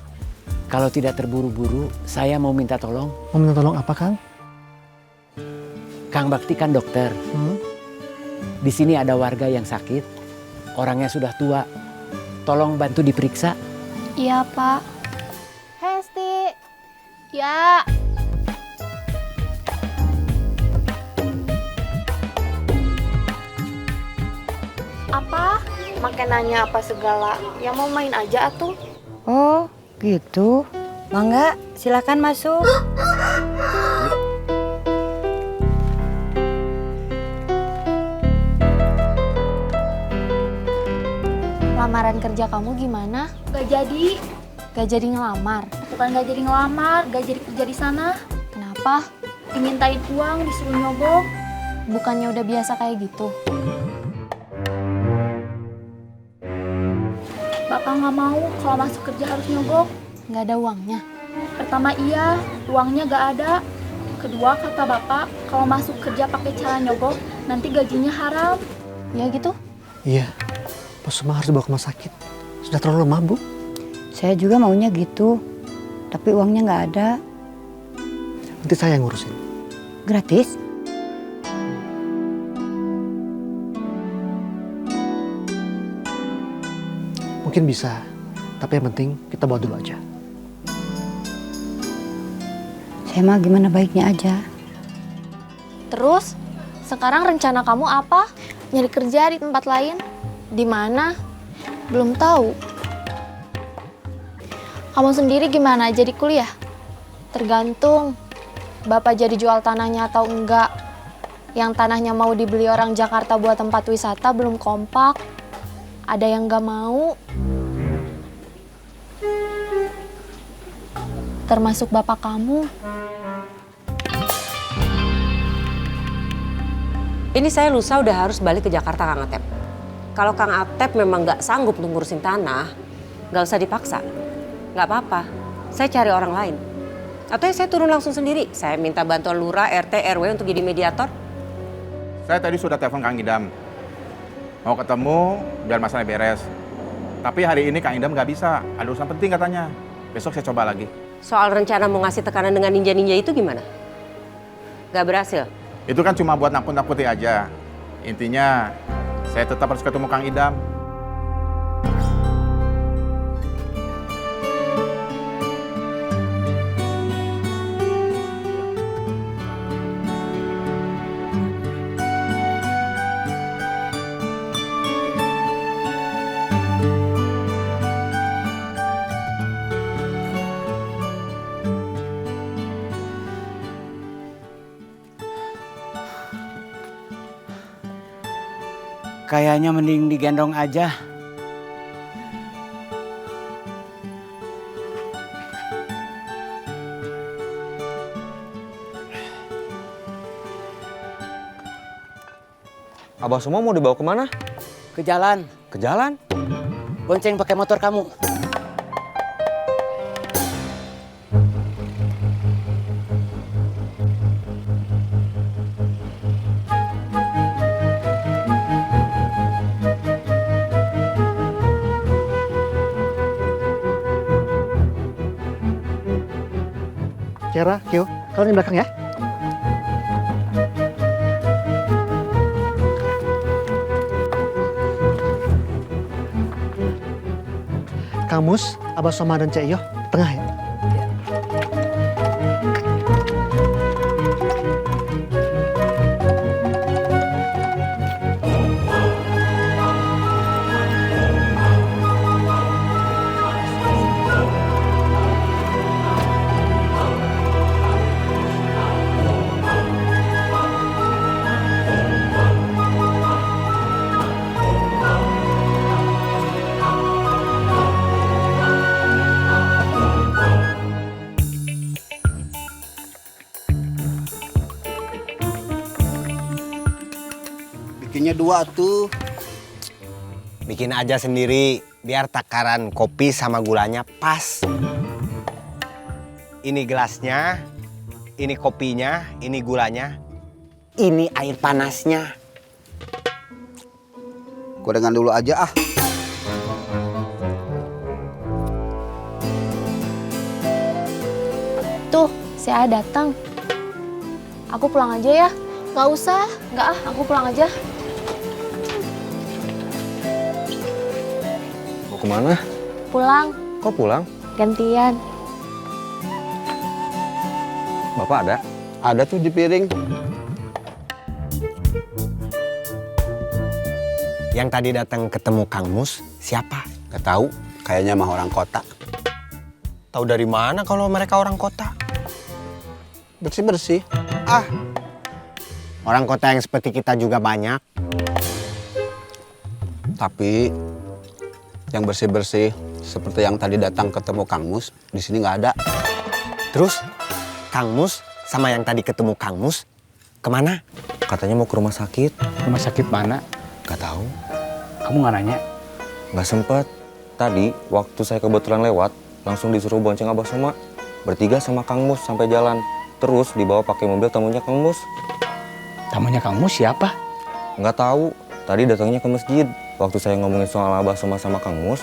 kalau tidak terburu-buru, saya mau minta tolong. Mau minta tolong apa, Kang? Kang Bakti kan dokter. Di sini ada warga yang sakit, orangnya sudah tua. Tolong bantu diperiksa. Iya, Pak. Hesti. Ya. Apa? Makin nanya apa segala. Ya mau main aja atuh. Oh, gitu. Mangga, silakan masuk. Lamaran kerja kamu gimana? Gak jadi. Gak jadi ngelamar? Bukan gak jadi ngelamar, gak jadi kerja di sana. Kenapa? Dimintain uang, disuruh nyogok. Bukannya udah biasa kayak gitu. Bapak nggak mau kalau masuk kerja harus nyogok. Nggak ada uangnya. Pertama iya, uangnya nggak ada. Kedua kata Bapak, kalau masuk kerja pakai cara nyogok, nanti gajinya haram. Ya gitu? Iya. Pak Suma harus dibawa ke rumah sakit. Sudah terlalu lemah, Bu. Saya juga maunya gitu. Tapi uangnya nggak ada. Nanti saya yang ngurusin. Gratis? Mungkin bisa. Tapi yang penting kita bawa dulu aja. Saya mah gimana baiknya aja. Terus, sekarang rencana kamu apa? Nyari kerja di tempat lain? Di mana? Belum tahu. Kamu sendiri gimana jadi kuliah? Tergantung. Bapak jadi jual tanahnya atau enggak. Yang tanahnya mau dibeli orang Jakarta buat tempat wisata belum kompak. Ada yang nggak mau. Termasuk bapak kamu. Ini saya lusa udah harus balik ke Jakarta, Kang Atep. Kalau Kang Atep memang nggak sanggup ngurusin tanah, nggak usah dipaksa. Nggak apa-apa, saya cari orang lain. Atau saya turun langsung sendiri, saya minta bantuan lurah, RT, RW untuk jadi mediator. Saya tadi sudah telepon Kang Idam. Mau ketemu biar masalahnya beres. Tapi hari ini Kang Idam nggak bisa, ada urusan penting katanya. Besok saya coba lagi. Soal rencana mau ngasih tekanan dengan ninja-ninja itu gimana? Nggak berhasil? Itu kan cuma buat nakut-nakuti aja. Intinya saya tetap harus ketemu Kang Idam. Kayaknya mending digendong aja. Abah semua mau dibawa kemana? Ke jalan. Ke jalan? Bonceng pakai motor kamu. Kiara, Kyo, kalian di belakang ya. Kang Mus, Abah Soma dan Cek Iyo, tengah ya. 2 tuh. Bikin aja sendiri, biar takaran kopi sama gulanya pas. Ini gelasnya, ini kopinya, ini gulanya, ini air panasnya. Gorengan dulu aja ah. Tuh, si A datang. Aku pulang aja ya. Nggak usah, nggak ah, aku pulang aja. Mau kemana? Pulang, Kok pulang? gantian. Bapak ada? Ada tuh di piring. Yang tadi datang ketemu Kang Mus, siapa? Gak tahu, kayaknya mah orang kota. Tahu dari mana kalau mereka orang kota? Bersih-bersih. Ah, orang kota yang seperti kita juga banyak. Tapi yang bersih-bersih seperti yang tadi datang ketemu Kang Mus, di sini nggak ada. Terus Kang Mus sama yang tadi ketemu Kang Mus kemana? Katanya mau ke rumah sakit. Rumah sakit mana? Gak tahu. Kamu nggak nanya? Gak sempet. Tadi waktu saya kebetulan lewat, langsung disuruh bonceng Abah Soma. Bertiga sama Kang Mus sampai jalan. Terus dibawa pakai mobil tamunya Kang Mus. Tamunya Kang Mus siapa? Nggak tahu. Tadi datangnya ke masjid. Waktu saya ngomongin soal Abah Soma sama Kang Mus,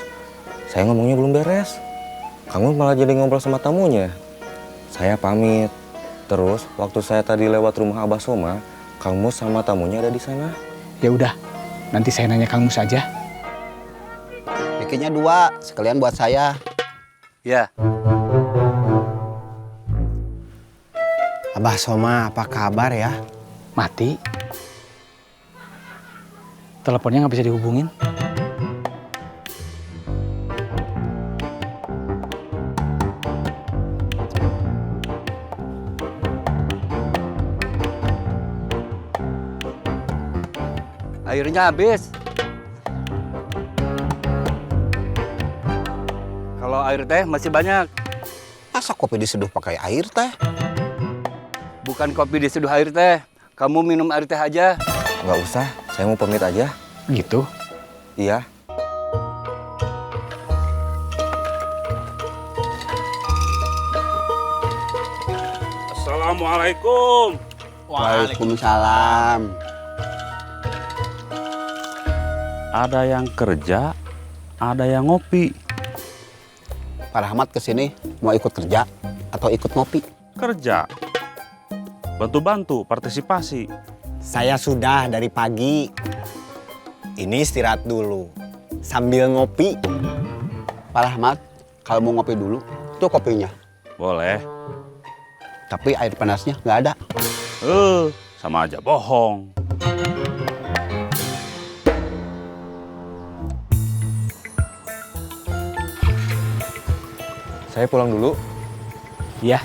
saya ngomongnya belum beres. Kang Mus malah jadi ngobrol sama tamunya. Saya pamit. Terus waktu saya tadi lewat rumah Abah Soma, Kang Mus sama tamunya ada di sana. Ya udah, nanti saya nanya Kang Mus aja. Bikinnya 2, sekalian buat saya. Ya. Abah Soma apa kabar ya? Mati. Teleponnya nggak bisa dihubungin. Airnya habis. Kalau air teh masih banyak. Masa kopi diseduh pakai air teh? Bukan kopi diseduh air teh. Kamu minum air teh aja. Nggak usah, saya mau pamit aja. Gitu? Iya. Assalamualaikum. Waalaikumsalam. Ada yang kerja, ada yang ngopi. Pak Rahmat kesini mau ikut kerja atau ikut ngopi? Kerja. Bantu-bantu, partisipasi. Saya sudah dari pagi. Ini istirahat dulu. Sambil ngopi. Pak Rahmat, kalau mau ngopi dulu, itu kopinya. Boleh. Tapi air panasnya nggak ada. Sama aja bohong. Saya pulang dulu. Iya.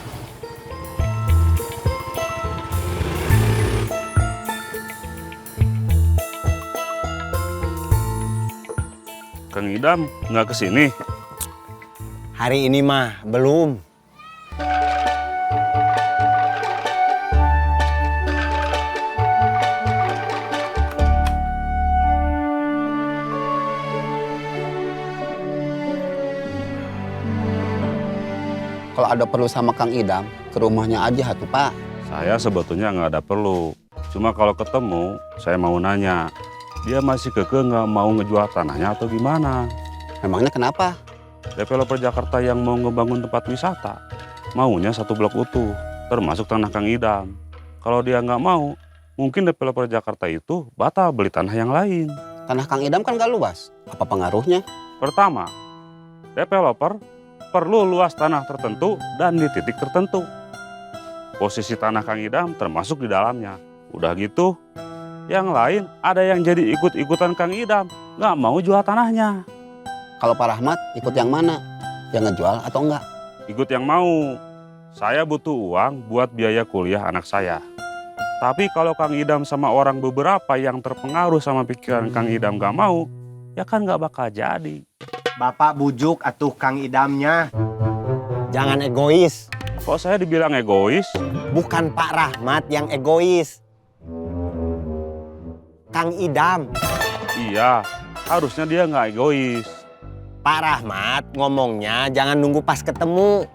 Kang Idam nggak kesini? Hari ini mah belum. Kalau ada perlu sama Kang Idam, ke rumahnya aja tuh Pak. Saya sebetulnya nggak ada perlu. Cuma kalau ketemu, saya mau nanya. Dia masih kekeh nggak mau ngejual tanahnya atau gimana? Memangnya kenapa? Developer Jakarta yang mau ngebangun tempat wisata, maunya 1 blok utuh, termasuk tanah Kang Idam. Kalau dia nggak mau, mungkin developer Jakarta itu batal beli tanah yang lain. Tanah Kang Idam kan nggak luas. Apa pengaruhnya? Pertama, developer perlu luas tanah tertentu dan di titik tertentu. Posisi tanah Kang Idam termasuk di dalamnya. Udah gitu, yang lain ada yang jadi ikut-ikutan Kang Idam, nggak mau jual tanahnya. Kalau Pak Rahmat ikut yang mana? Yang ngejual atau enggak? Ikut yang mau. Saya butuh uang buat biaya kuliah anak saya. Tapi kalau Kang Idam sama orang beberapa yang terpengaruh sama pikiran Kang Idam nggak mau, ya kan nggak bakal jadi. Bapak bujuk atuh Kang Idamnya. Jangan egois. Kok saya dibilang egois? Bukan Pak Rahmat yang egois. Kang Idam. Iya, harusnya dia nggak egois. Pak Rahmat ngomongnya jangan nunggu pas ketemu.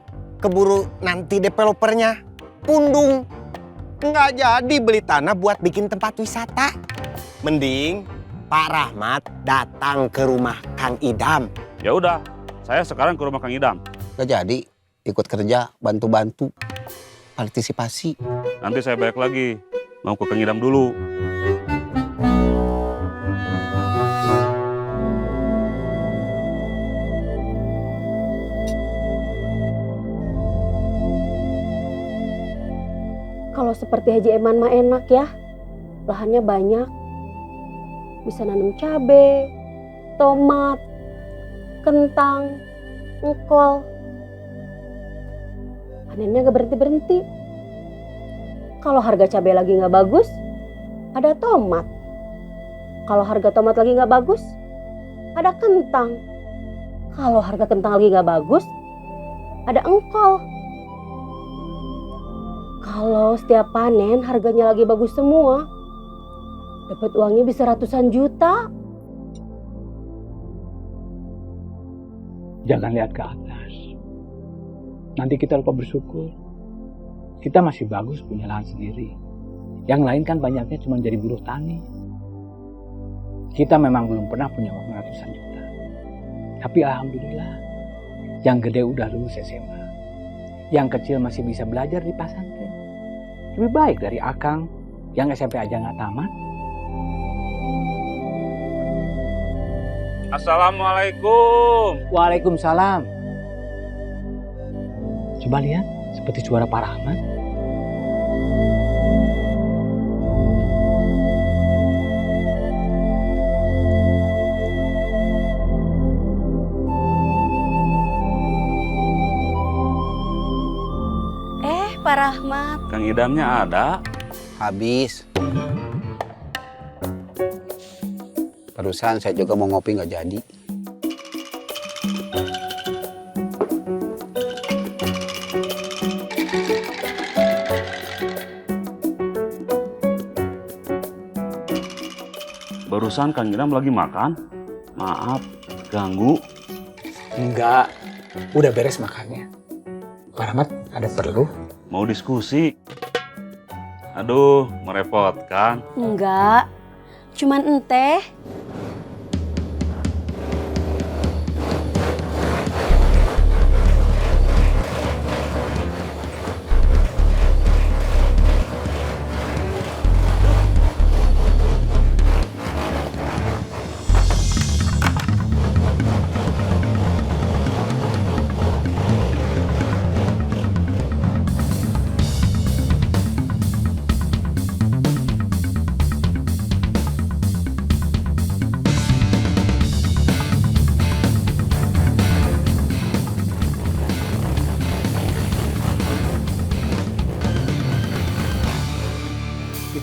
Keburu nanti developernya pundung. Nggak jadi beli tanah buat bikin tempat wisata. Mending Pak Rahmat datang ke rumah Kang Idam. Ya udah, saya sekarang ke rumah Kang Idam. Gak jadi, ikut kerja, bantu-bantu, partisipasi. Nanti saya balik lagi, mau ke Kang Idam dulu. Kalau seperti Haji Eman mah enak ya, lahannya banyak. Bisa nanam cabai, tomat, kentang, engkol. Panennya gak berhenti-berhenti. Kalau harga cabai lagi gak bagus, ada tomat. Kalau harga tomat lagi gak bagus, ada kentang. Kalau harga kentang lagi gak bagus, ada engkol. Kalau setiap panen harganya lagi bagus semua, dapat uangnya bisa ratusan juta. Jangan lihat ke atas. Nanti kita lupa bersyukur. Kita masih bagus punya lahan sendiri. Yang lain kan banyaknya cuma jadi buruh tani. Kita memang belum pernah punya uang ratusan juta. Tapi alhamdulillah, yang gede udah lulus SMA. Yang kecil masih bisa belajar di pesantren. Lebih baik dari Akang yang SMP aja nggak tamat. Assalamualaikum. Waalaikumsalam. Coba lihat, seperti suara Pak Rahmat. Pak Rahmat. Kang Idamnya ada? Habis. Barusan saya juga mau ngopi nggak jadi. Barusan Kang Idam lagi makan. Maaf, ganggu. Enggak, udah beres makannya. Pak Rahmat, ada perlu? Mau diskusi. Aduh, merepotkan. Enggak, cuman ente.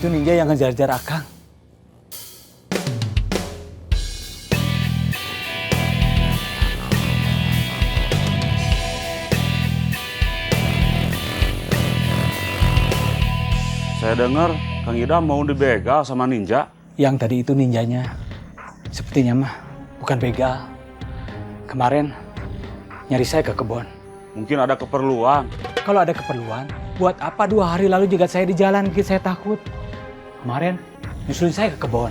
Itu ninja yang ngejar-jar Akang. Saya dengar Kang Idam mau dibegal sama ninja. Yang tadi itu ninjanya. Sepertinya mah bukan begal. Kemarin nyari saya ke kebun. Mungkin ada keperluan. Kalau ada keperluan, buat apa 2 hari lalu juga saya di jalan, bikin saya takut. Kemarin nyusulin saya ke kebun.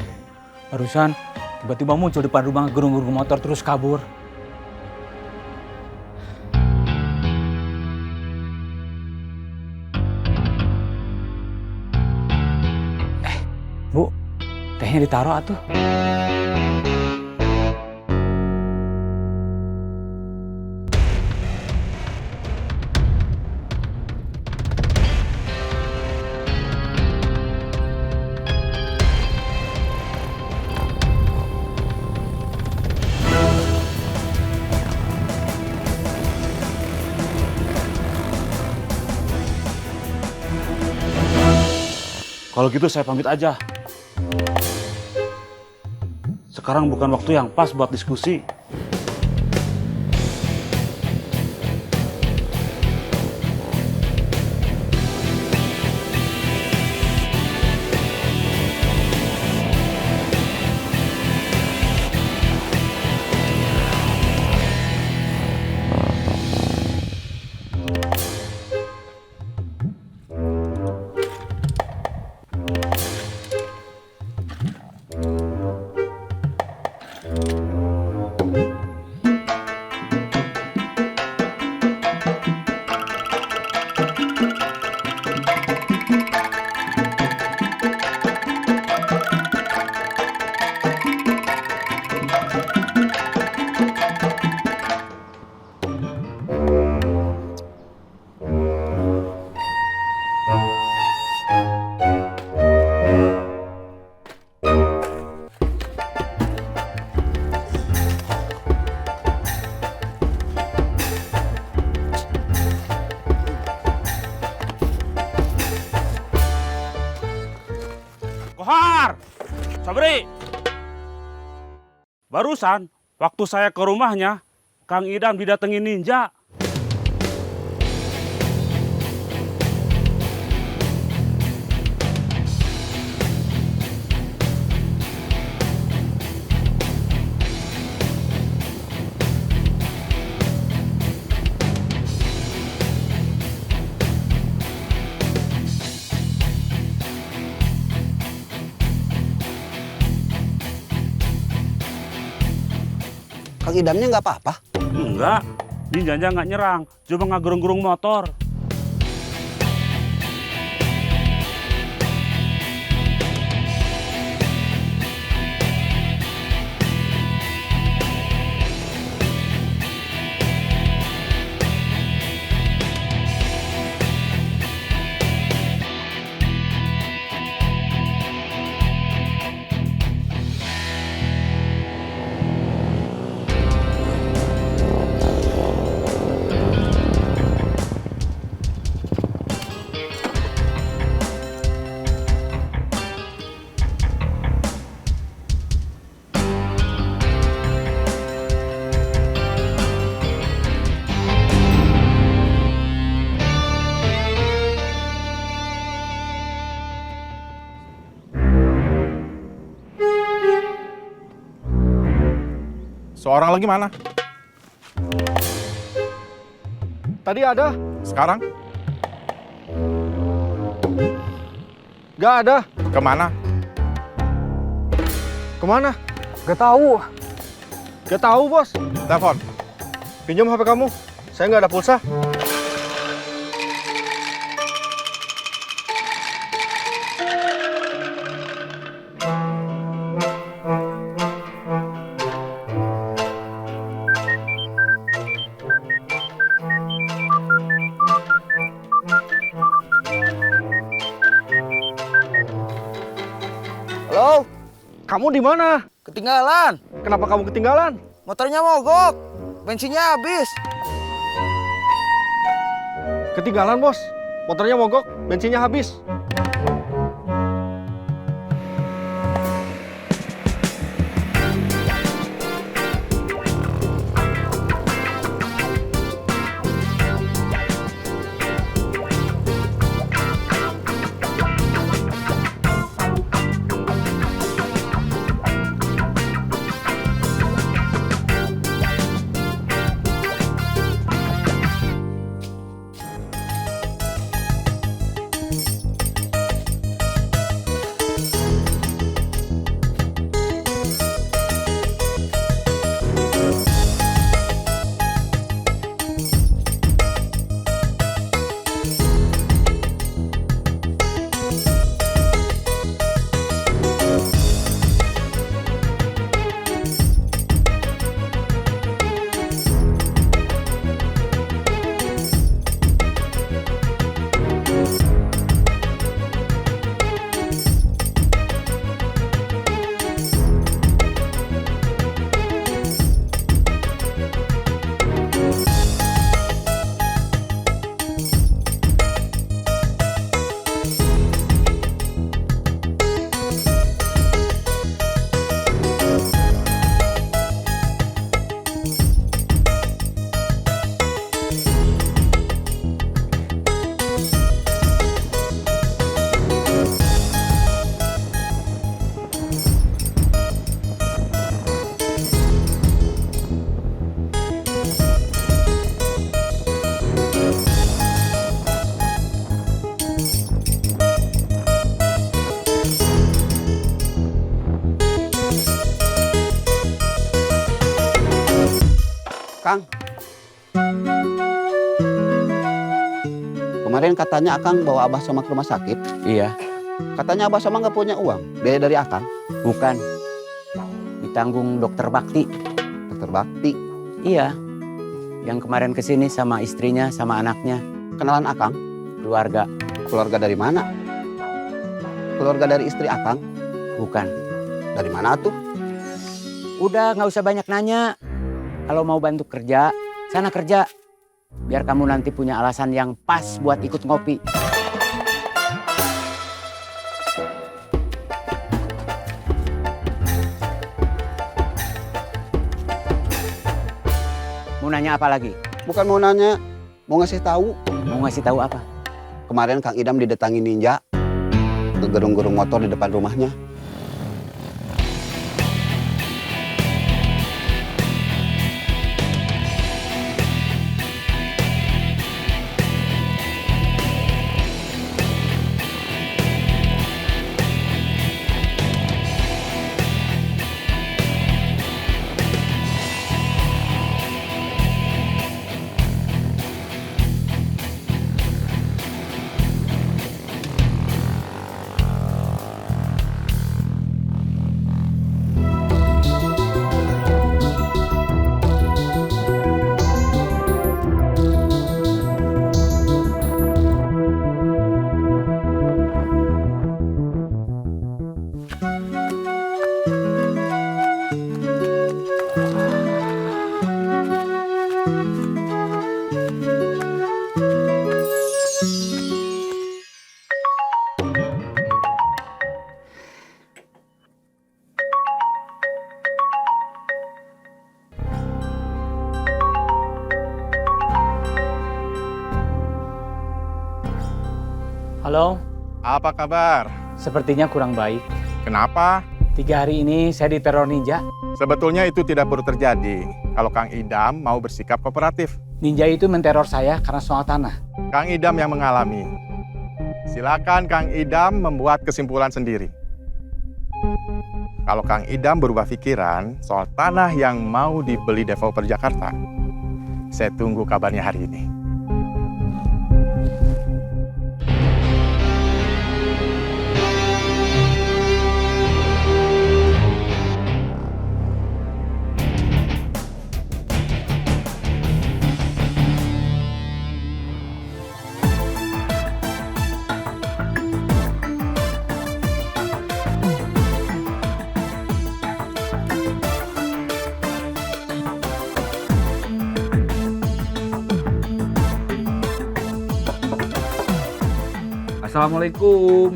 Barusan tiba-tiba muncul depan rumah gerung-gerung motor terus kabur. Bu, tehnya ditaruh atuh. Kalau gitu saya pamit aja. Sekarang bukan waktu yang pas buat diskusi. Sabri! Barusan, waktu saya ke rumahnya, Kang Idam didatengin ninja. Kang Idamnya nggak apa-apa? Enggak, ninjanya nggak nyerang, cuma ngagerung-gerung motor. Seorang lagi mana? Tadi ada. Sekarang? Gak ada. Kemana? Kemana? Gak tahu. Gak tahu, Bos. Telepon. Pinjam HP kamu. Saya nggak ada pulsa. Halo, Kamu di mana? ketinggalan. Kenapa kamu ketinggalan? Motornya mogok, bensinnya habis. Ketinggalan, Bos. Motornya mogok, bensinnya habis. Kang. Kemarin katanya Akang bawa Abah Soma ke rumah sakit. Iya. Katanya Abah Soma nggak punya uang. Biaya dari Akang. Bukan. Ditanggung dokter Bakti. Dokter Bakti? Iya. Yang kemarin kesini sama istrinya, sama anaknya. Kenalan Akang? Keluarga. Keluarga dari mana? Keluarga dari istri Akang? Bukan. Dari mana tuh? Udah nggak usah banyak nanya. Kalau mau bantu kerja, sana kerja. Biar kamu nanti punya alasan yang pas buat ikut ngopi. nanya apa lagi? Bukan mau nanya, mau ngasih tahu. Mau ngasih tahu apa? Kemarin Kang Idam didatangi ninja, ngegerung-gerung motor di depan rumahnya. Halo, Apa kabar? sepertinya kurang baik. Kenapa? 3 hari ini saya diteror ninja. Sebetulnya itu tidak perlu terjadi kalau Kang Idam mau bersikap kooperatif. Ninja itu menteror saya karena soal tanah. Kang Idam yang mengalami. Silakan Kang Idam membuat kesimpulan sendiri. Kalau Kang Idam berubah pikiran soal tanah yang mau dibeli developer Jakarta, saya tunggu kabarnya hari ini. Assalamualaikum.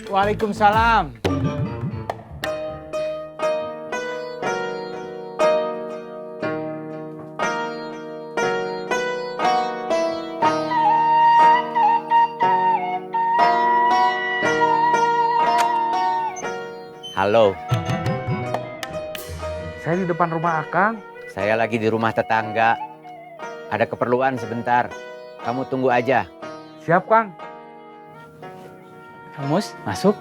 Waalaikumsalam. Halo, Saya di depan rumah Akang. saya lagi di rumah tetangga. Ada keperluan sebentar. Kamu tunggu aja. Siap, Kang. Kang Mus, masuk.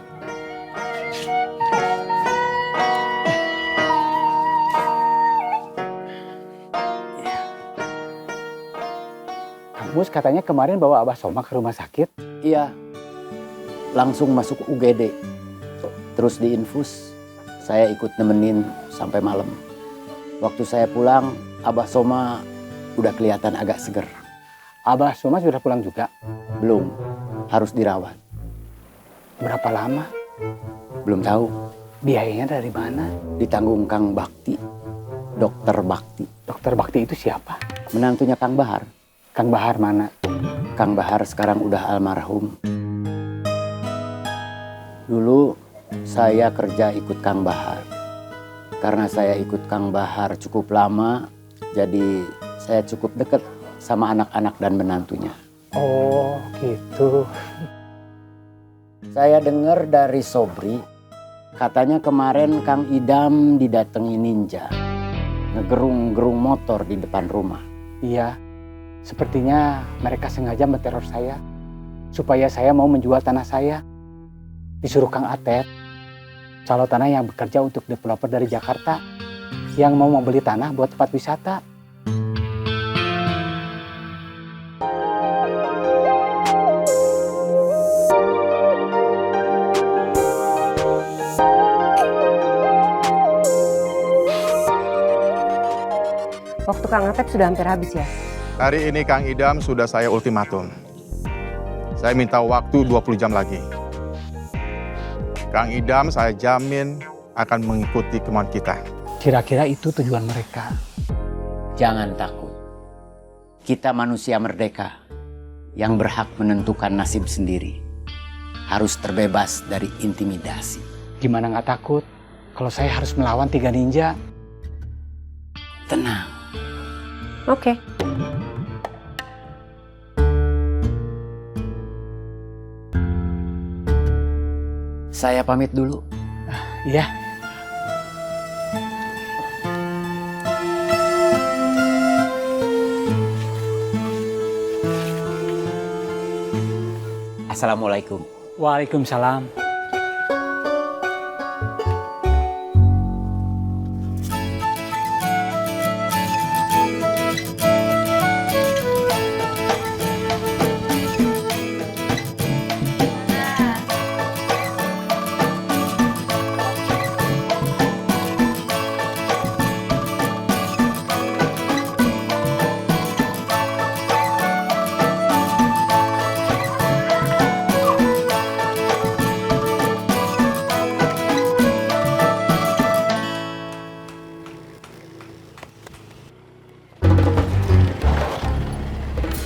Kang Mus katanya kemarin bawa Abah Soma ke rumah sakit. Iya, langsung masuk UGD. Terus diinfus, saya ikut nemenin sampai malam. Waktu saya pulang, Abah Soma udah kelihatan agak seger. Abah Soma sudah pulang juga? Belum, harus dirawat. Berapa lama? Belum tahu. Biayanya dari mana? Ditanggung Kang Bakti, Dokter Bakti. Dokter Bakti itu siapa? Menantunya Kang Bahar. Kang Bahar mana? Kang Bahar sekarang udah almarhum. Dulu saya kerja ikut Kang Bahar. Karena saya ikut Kang Bahar cukup lama, jadi saya cukup dekat sama anak-anak dan menantunya. Oh, gitu. Saya dengar dari Sobri, katanya kemarin Kang Idam didatangi ninja. Ngegerung-gerung motor di depan rumah. Iya, sepertinya mereka sengaja menteror saya. Supaya saya mau menjual tanah saya. Disuruh Kang Atep, calo tanah yang bekerja untuk developer dari Jakarta. Yang mau membeli tanah buat tempat wisata. Waktu Kang Atep sudah hampir habis ya? Hari ini Kang Idam sudah saya ultimatum. Saya minta waktu 20 jam lagi. Kang Idam saya jamin akan mengikuti kemauan kita. Kira-kira itu tujuan mereka. Jangan takut. Kita manusia merdeka yang berhak menentukan nasib sendiri. Harus terbebas dari intimidasi. Gimana nggak takut kalau saya harus melawan 3 ninja? tenang. Oke. Saya pamit dulu. Iya. Assalamualaikum. Waalaikumsalam.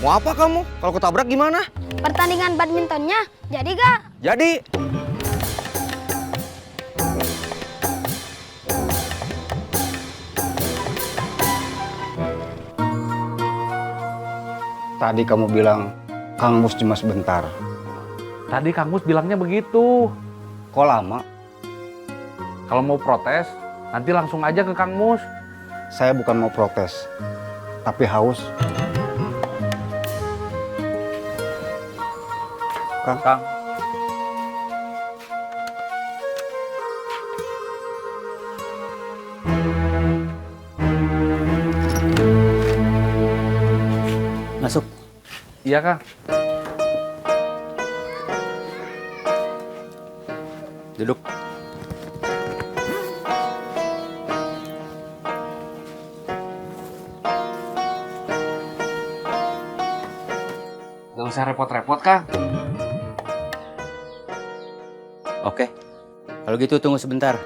Mau apa kamu? Kalau ketabrak gimana? Pertandingan badmintonnya jadi gak? Jadi. Tadi kamu bilang Kang Mus cuma sebentar. Tadi Kang Mus bilangnya begitu. Kok lama? Kalau mau protes, nanti langsung aja ke Kang Mus. Saya bukan mau protes, tapi haus. Kang. Masuk. Iya, Kang. Duduk. Gak usah repot-repot, Kang. Oke. Kalau gitu tunggu sebentar.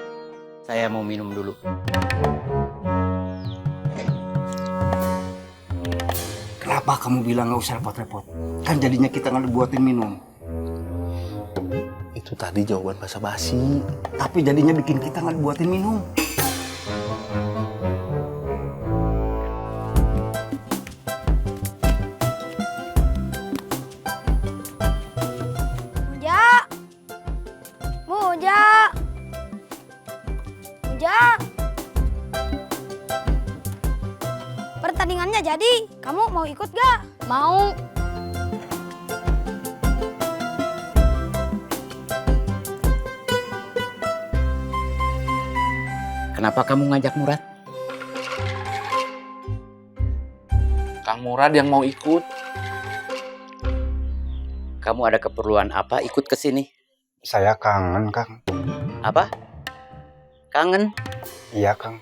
Saya mau minum dulu. Kenapa kamu bilang nggak usah repot-repot? Kan jadinya kita nggak buatin minum. Itu tadi jawaban basa-basi. Tapi jadinya bikin kita nggak buatin minum. Muja. Pertandingannya jadi, kamu mau ikut gak? Mau. Kenapa kamu ngajak Murad? Kang Murad yang mau ikut. Kamu ada keperluan apa ikut ke sini? Saya kangen, Kang. Apa? Kangen? Iya, Kang.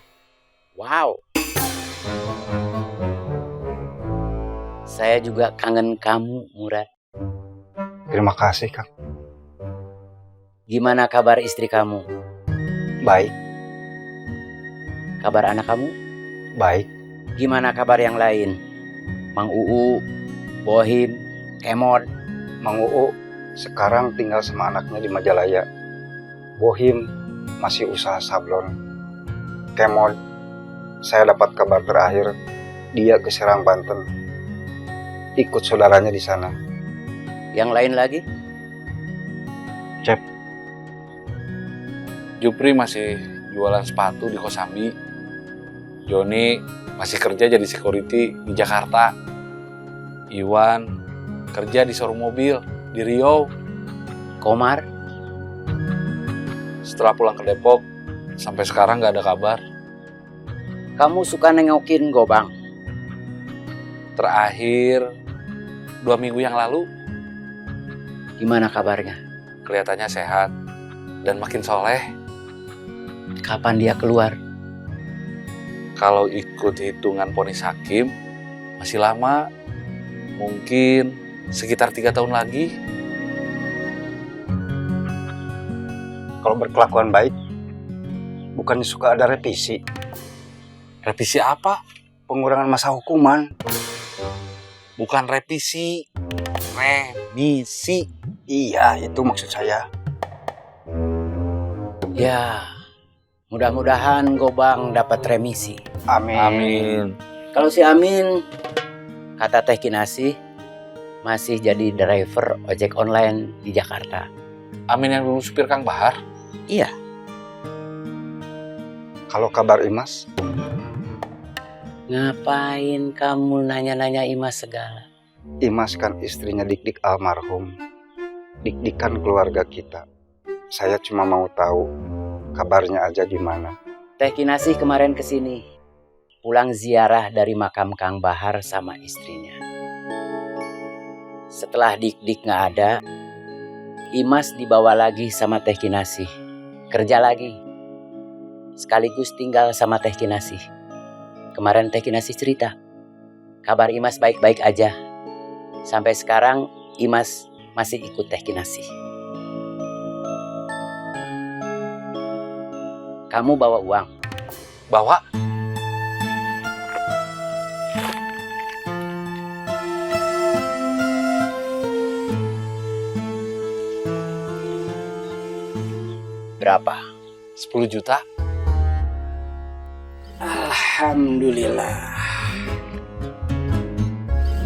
Wow. Saya juga kangen kamu, Murad. Terima kasih, Kang. Gimana kabar istri kamu? Baik. Kabar anak kamu? Baik. Gimana kabar yang lain? Mang Uu, Bohim, Kemod? Mang Uu sekarang tinggal sama anaknya di Majalaya. Bohim masih usaha sablon. Kemod, saya dapat kabar terakhir dia ke Serang, Banten. Ikut saudaranya di sana. Yang lain lagi? Cep. Jupri masih jualan sepatu di Kosambi. Joni masih kerja jadi security di Jakarta. Iwan kerja di showroom mobil di Riau. Komar? Setelah pulang ke Depok, sampai sekarang nggak ada kabar. Kamu suka nengokin Gobang? Terakhir 2 minggu yang lalu. Gimana kabarnya? Kelihatannya sehat dan makin soleh. Kapan dia keluar? Kalau ikut hitungan vonis hakim, masih lama. Mungkin sekitar 3 tahun lagi. Kalau berkelakuan baik, bukannya suka ada revisi. Revisi apa? Pengurangan masa hukuman. Bukan revisi, remisi. Iya, itu maksud saya. Ya, Mudah-mudahan Gobang dapat remisi. Amin. Amin. Kalau si Amin, kata Teh Kinasih, masih jadi driver ojek online di Jakarta. Amin yang dulu supir Kang Bahar? Iya. Kalau kabar Imas? Ngapain kamu nanya-nanya Imas segala? Imas kan istrinya Dik-Dik almarhum. Dik-Dik kan keluarga kita. Saya cuma mau tahu kabarnya aja gimana. Teh Kinasih kemarin kesini, pulang ziarah dari makam Kang Bahar sama istrinya. Setelah Dik-Dik nggak ada, Imas dibawa lagi sama Teh Kinasih, kerja lagi. Sekaligus tinggal sama Teh Kinasih. Kemarin Teh Kinasih cerita, kabar Imas baik-baik aja. Sampai sekarang Imas masih ikut Teh Kinasih. Kamu bawa uang? Bawa. Berapa? 10 juta. Alhamdulillah.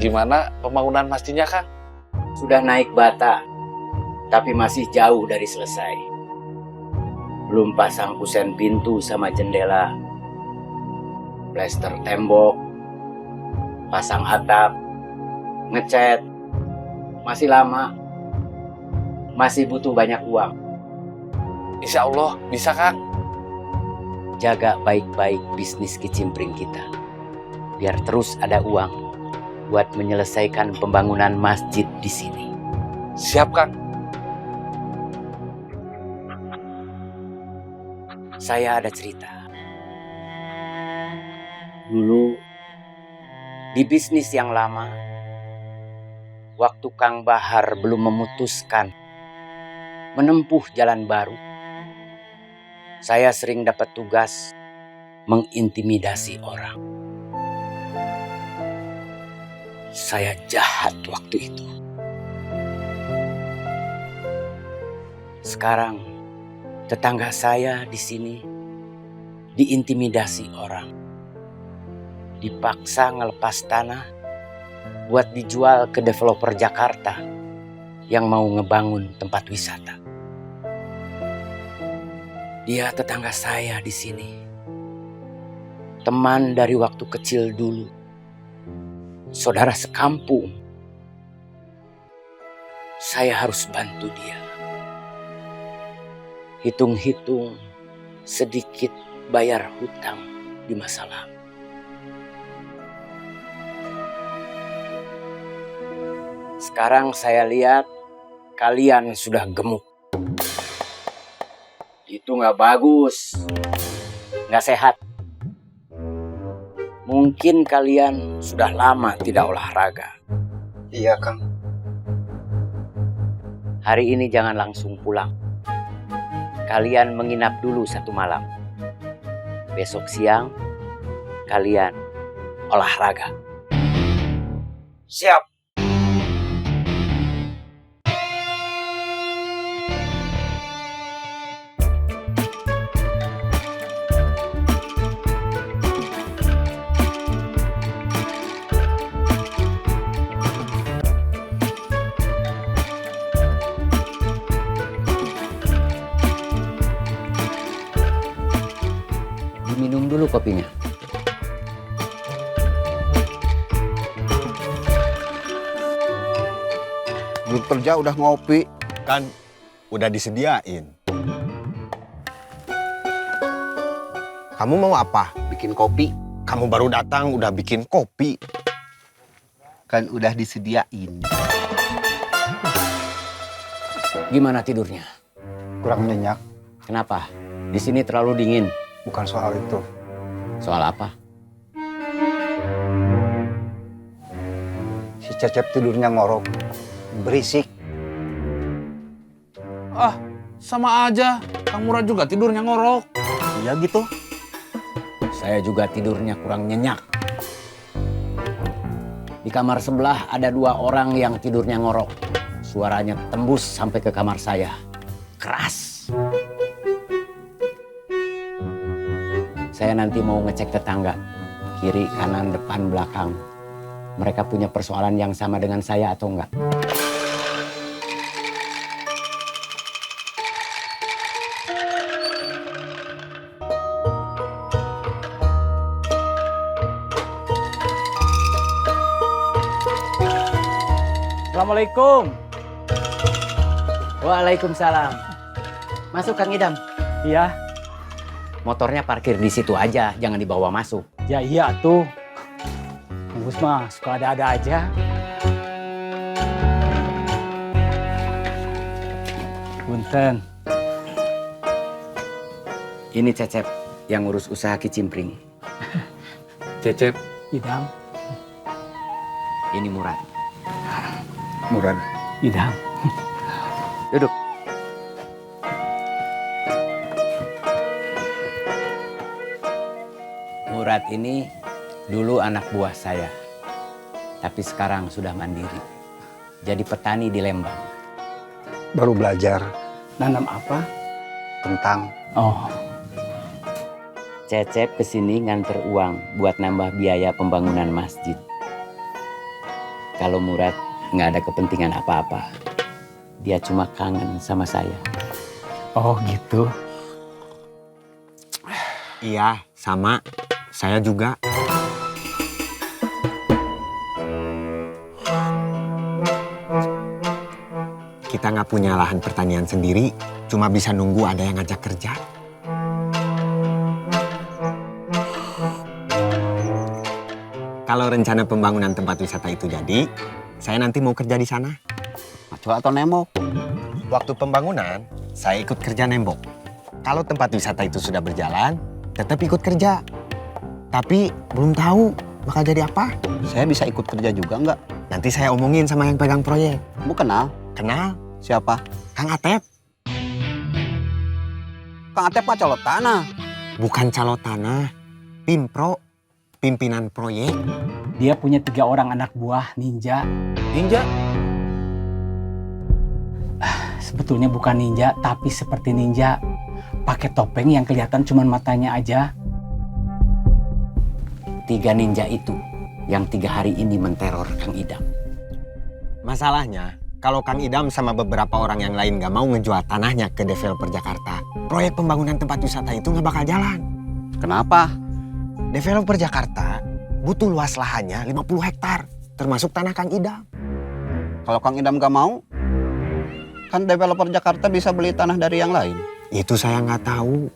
Gimana pembangunan masjidnya, Kang? Sudah naik bata, tapi masih jauh dari selesai. Belum pasang kusen pintu sama jendela, plester tembok, pasang atap, ngecat. Masih lama, masih butuh banyak uang. Insya Allah bisa, Kang. Jaga baik-baik bisnis kicimpring kita, biar terus ada uang buat menyelesaikan pembangunan masjid di sini. Siap, Kang. Saya ada cerita. Dulu di bisnis yang lama, waktu Kang Bahar belum memutuskan menempuh jalan baru, saya sering dapat tugas mengintimidasi orang. Saya jahat waktu itu. Sekarang tetangga saya di sini diintimidasi orang. Dipaksa ngelepas tanah buat dijual ke developer Jakarta yang mau ngebangun tempat wisata. Dia tetangga saya di sini. Teman dari waktu kecil dulu. Saudara sekampung. Saya harus bantu dia. Hitung-hitung sedikit bayar hutang di masa lalu. Sekarang saya lihat kalian sudah gemuk. Itu nggak bagus, nggak sehat. Mungkin kalian sudah lama tidak olahraga. Iya, Kang. Hari ini jangan langsung pulang. Kalian menginap dulu 1 malam. Besok siang, kalian olahraga. Siap. Minum dulu kopinya. Belum kerja udah ngopi. Kan udah disediain. Kamu mau apa? Bikin kopi. Kamu baru datang udah bikin kopi. Kan udah disediain. Gimana tidurnya? Kurang nyenyak. Kenapa? Di sini terlalu dingin. Bukan soal itu. Soal apa? Si Cecep tidurnya ngorok. Berisik. Ah, sama aja. Kang Murad juga tidurnya ngorok. Iya gitu. Saya juga tidurnya kurang nyenyak. Di kamar sebelah ada 2 orang yang tidurnya ngorok. Suaranya tembus sampai ke kamar saya. Keras. Saya nanti mau ngecek tetangga. Kiri, kanan, depan, belakang. Mereka punya persoalan yang sama dengan saya atau enggak? Assalamualaikum. Waalaikumsalam. Masuk Kang Idam. Iya. Motornya parkir di situ aja, jangan dibawa masuk. Ya iya tuh. Kang Gus mah suka ada-ada aja. Punten. Ini Cecep yang ngurus usaha kicimpring. Cecep. Idam. Ini Murad. Murad. Idam. Duduk. Murad ini dulu anak buah saya. Tapi sekarang sudah mandiri. Jadi petani di Lembang. Baru belajar. Nanam apa? Kentang. Oh. Cecep kesini nganter uang buat nambah biaya pembangunan masjid. Kalau Murad nggak ada kepentingan apa-apa. Dia cuma kangen sama saya. Oh gitu. Iya, sama. Saya juga. Kita nggak punya lahan pertanian sendiri, cuma bisa nunggu ada yang ngajak kerja. Kalau rencana pembangunan tempat wisata itu jadi, saya nanti mau kerja di sana. Maco atau nembok? Waktu pembangunan, saya ikut kerja nembok. Kalau tempat wisata itu sudah berjalan, tetap ikut kerja. Tapi belum tahu bakal jadi apa. Saya bisa ikut kerja juga nggak? Nanti saya omongin sama yang pegang proyek. Kamu kenal? Kenal? Siapa? Kang Atep. Kang Atep mah calon tanah. Bukan calon tanah, Pimpro, pimpinan proyek. Dia punya 3 orang anak buah ninja. Ninja? Sebetulnya bukan ninja, tapi seperti ninja. Pakai topeng yang kelihatan cuma matanya aja. 3 ninja itu yang 3 hari ini menteror Kang Idam. Masalahnya, kalau Kang Idam sama beberapa orang yang lain gak mau ngejual tanahnya ke developer Jakarta, proyek pembangunan tempat wisata itu gak bakal jalan. Kenapa? Developer Jakarta butuh luas lahannya 50 hektar, termasuk tanah Kang Idam. Kalau Kang Idam gak mau, kan developer Jakarta bisa beli tanah dari yang lain. Itu saya nggak tahu,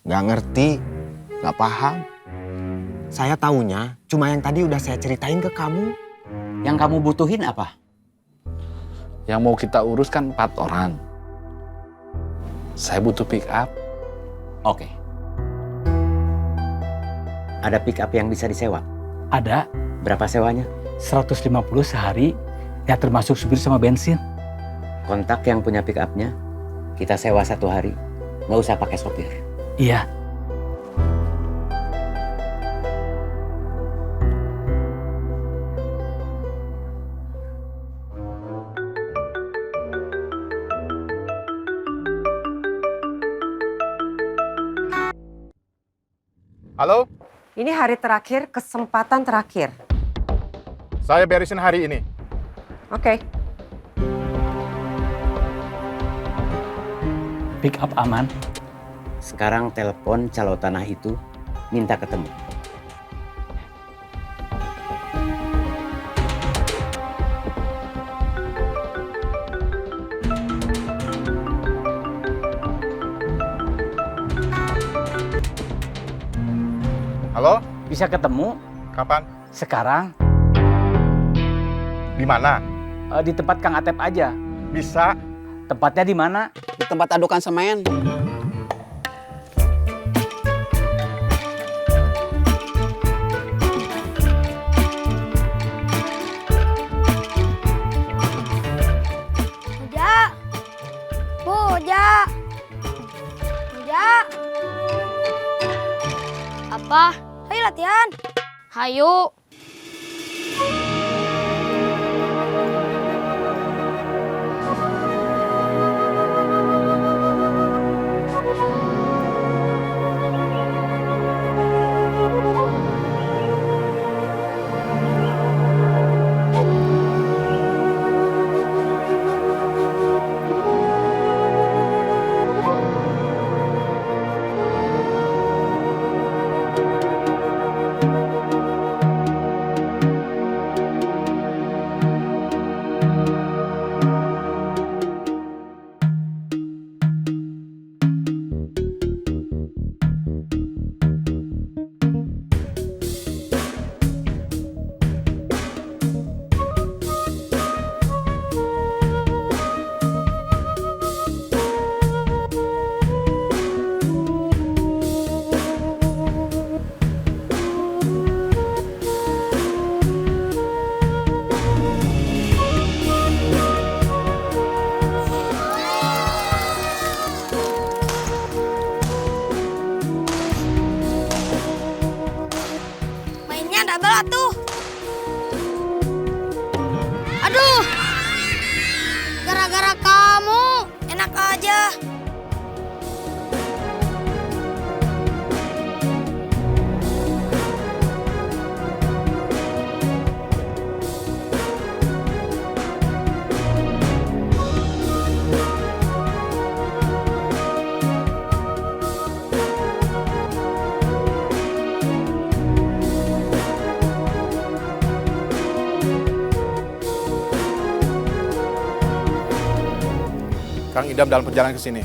nggak ngerti, nggak paham. Saya taunya cuma yang tadi udah saya ceritain ke kamu. Yang kamu butuhin apa? Yang mau kita urus kan 4 orang. Saya butuh pick up. Oke. Ada pick up yang bisa disewa? Ada. Berapa sewanya? 150 sehari, ya termasuk supir sama bensin. Kontak yang punya pick up-nya, kita sewa 1 hari. Nggak usah pakai sopir. Iya. Halo? Ini hari terakhir, kesempatan terakhir. Saya beresin hari ini. Oke. Pick up aman. Sekarang telepon calo tanah itu, minta ketemu. Halo? Bisa ketemu? Kapan? Sekarang. Di mana? Di tempat Kang Atep aja. Bisa. Tempatnya di mana? Di tempat adukan semen. Puja. Puja. Puja. Apa? Ayo latihan. Hayu. enak aja. Kang Idam dalam perjalanan ke sini.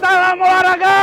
Salam olahraga!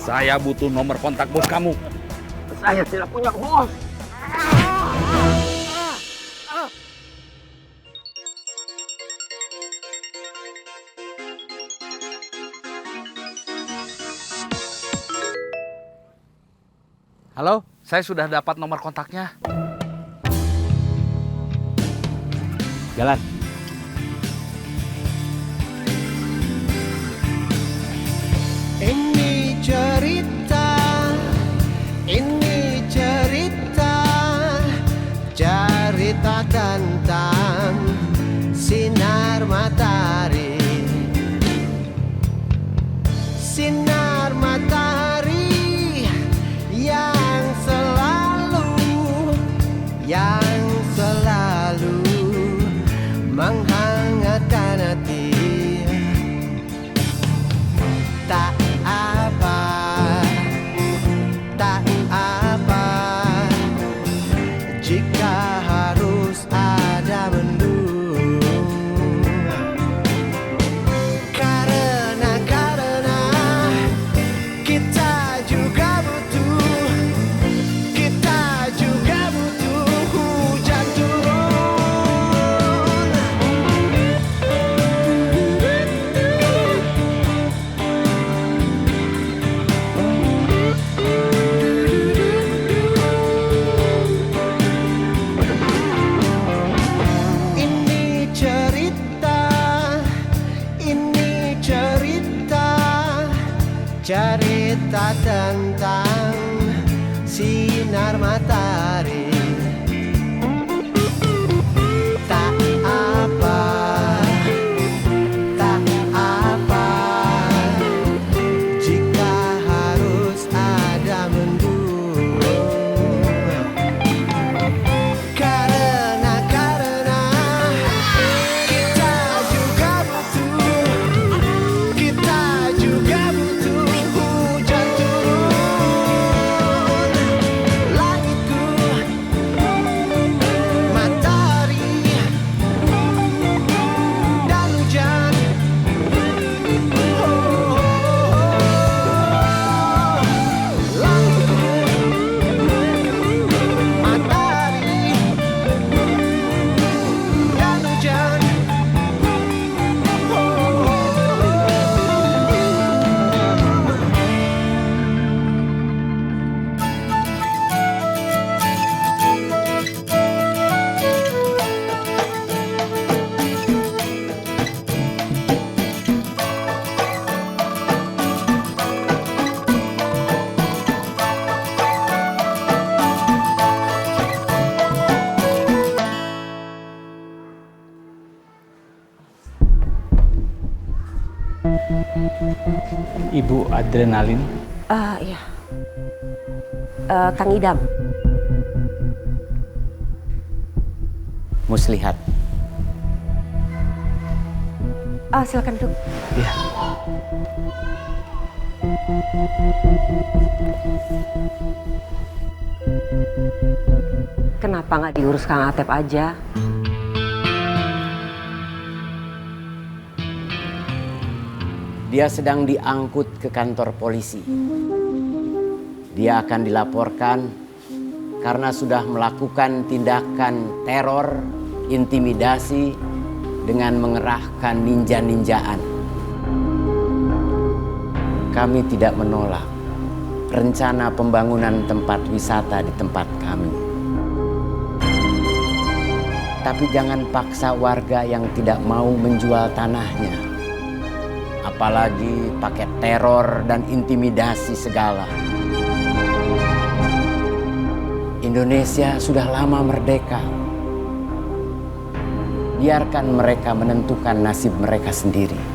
Saya butuh nomor kontak bos kamu. Saya tidak punya bos. Halo, saya sudah dapat nomor kontaknya. Jalan. Ini cerita tentang sinar matahari. Sinar matahari yang selalu menghangatkan hati. Tak apa jika harus ada mendung. Karena kita juga butuh hujan turun. Cerita tentang sinar matahari. Tak apa jika harus ada mendung. Karena kita juga butuh hujan turun. Langitku Ibu Adrenalin. Iya. Kang Idam. Muslihat. Silakan duduk. Iya. Kenapa nggak diurus Kang Atep aja? Dia sedang diangkut ke kantor polisi. Dia akan dilaporkan karena sudah melakukan tindakan teror, intimidasi dengan mengerahkan ninja-ninjaan. Kami tidak menolak rencana pembangunan tempat wisata di tempat kami. Tapi jangan paksa warga yang tidak mau menjual tanahnya. Apalagi pakai teror dan intimidasi segala. Indonesia sudah lama merdeka. Biarkan mereka menentukan nasib mereka sendiri.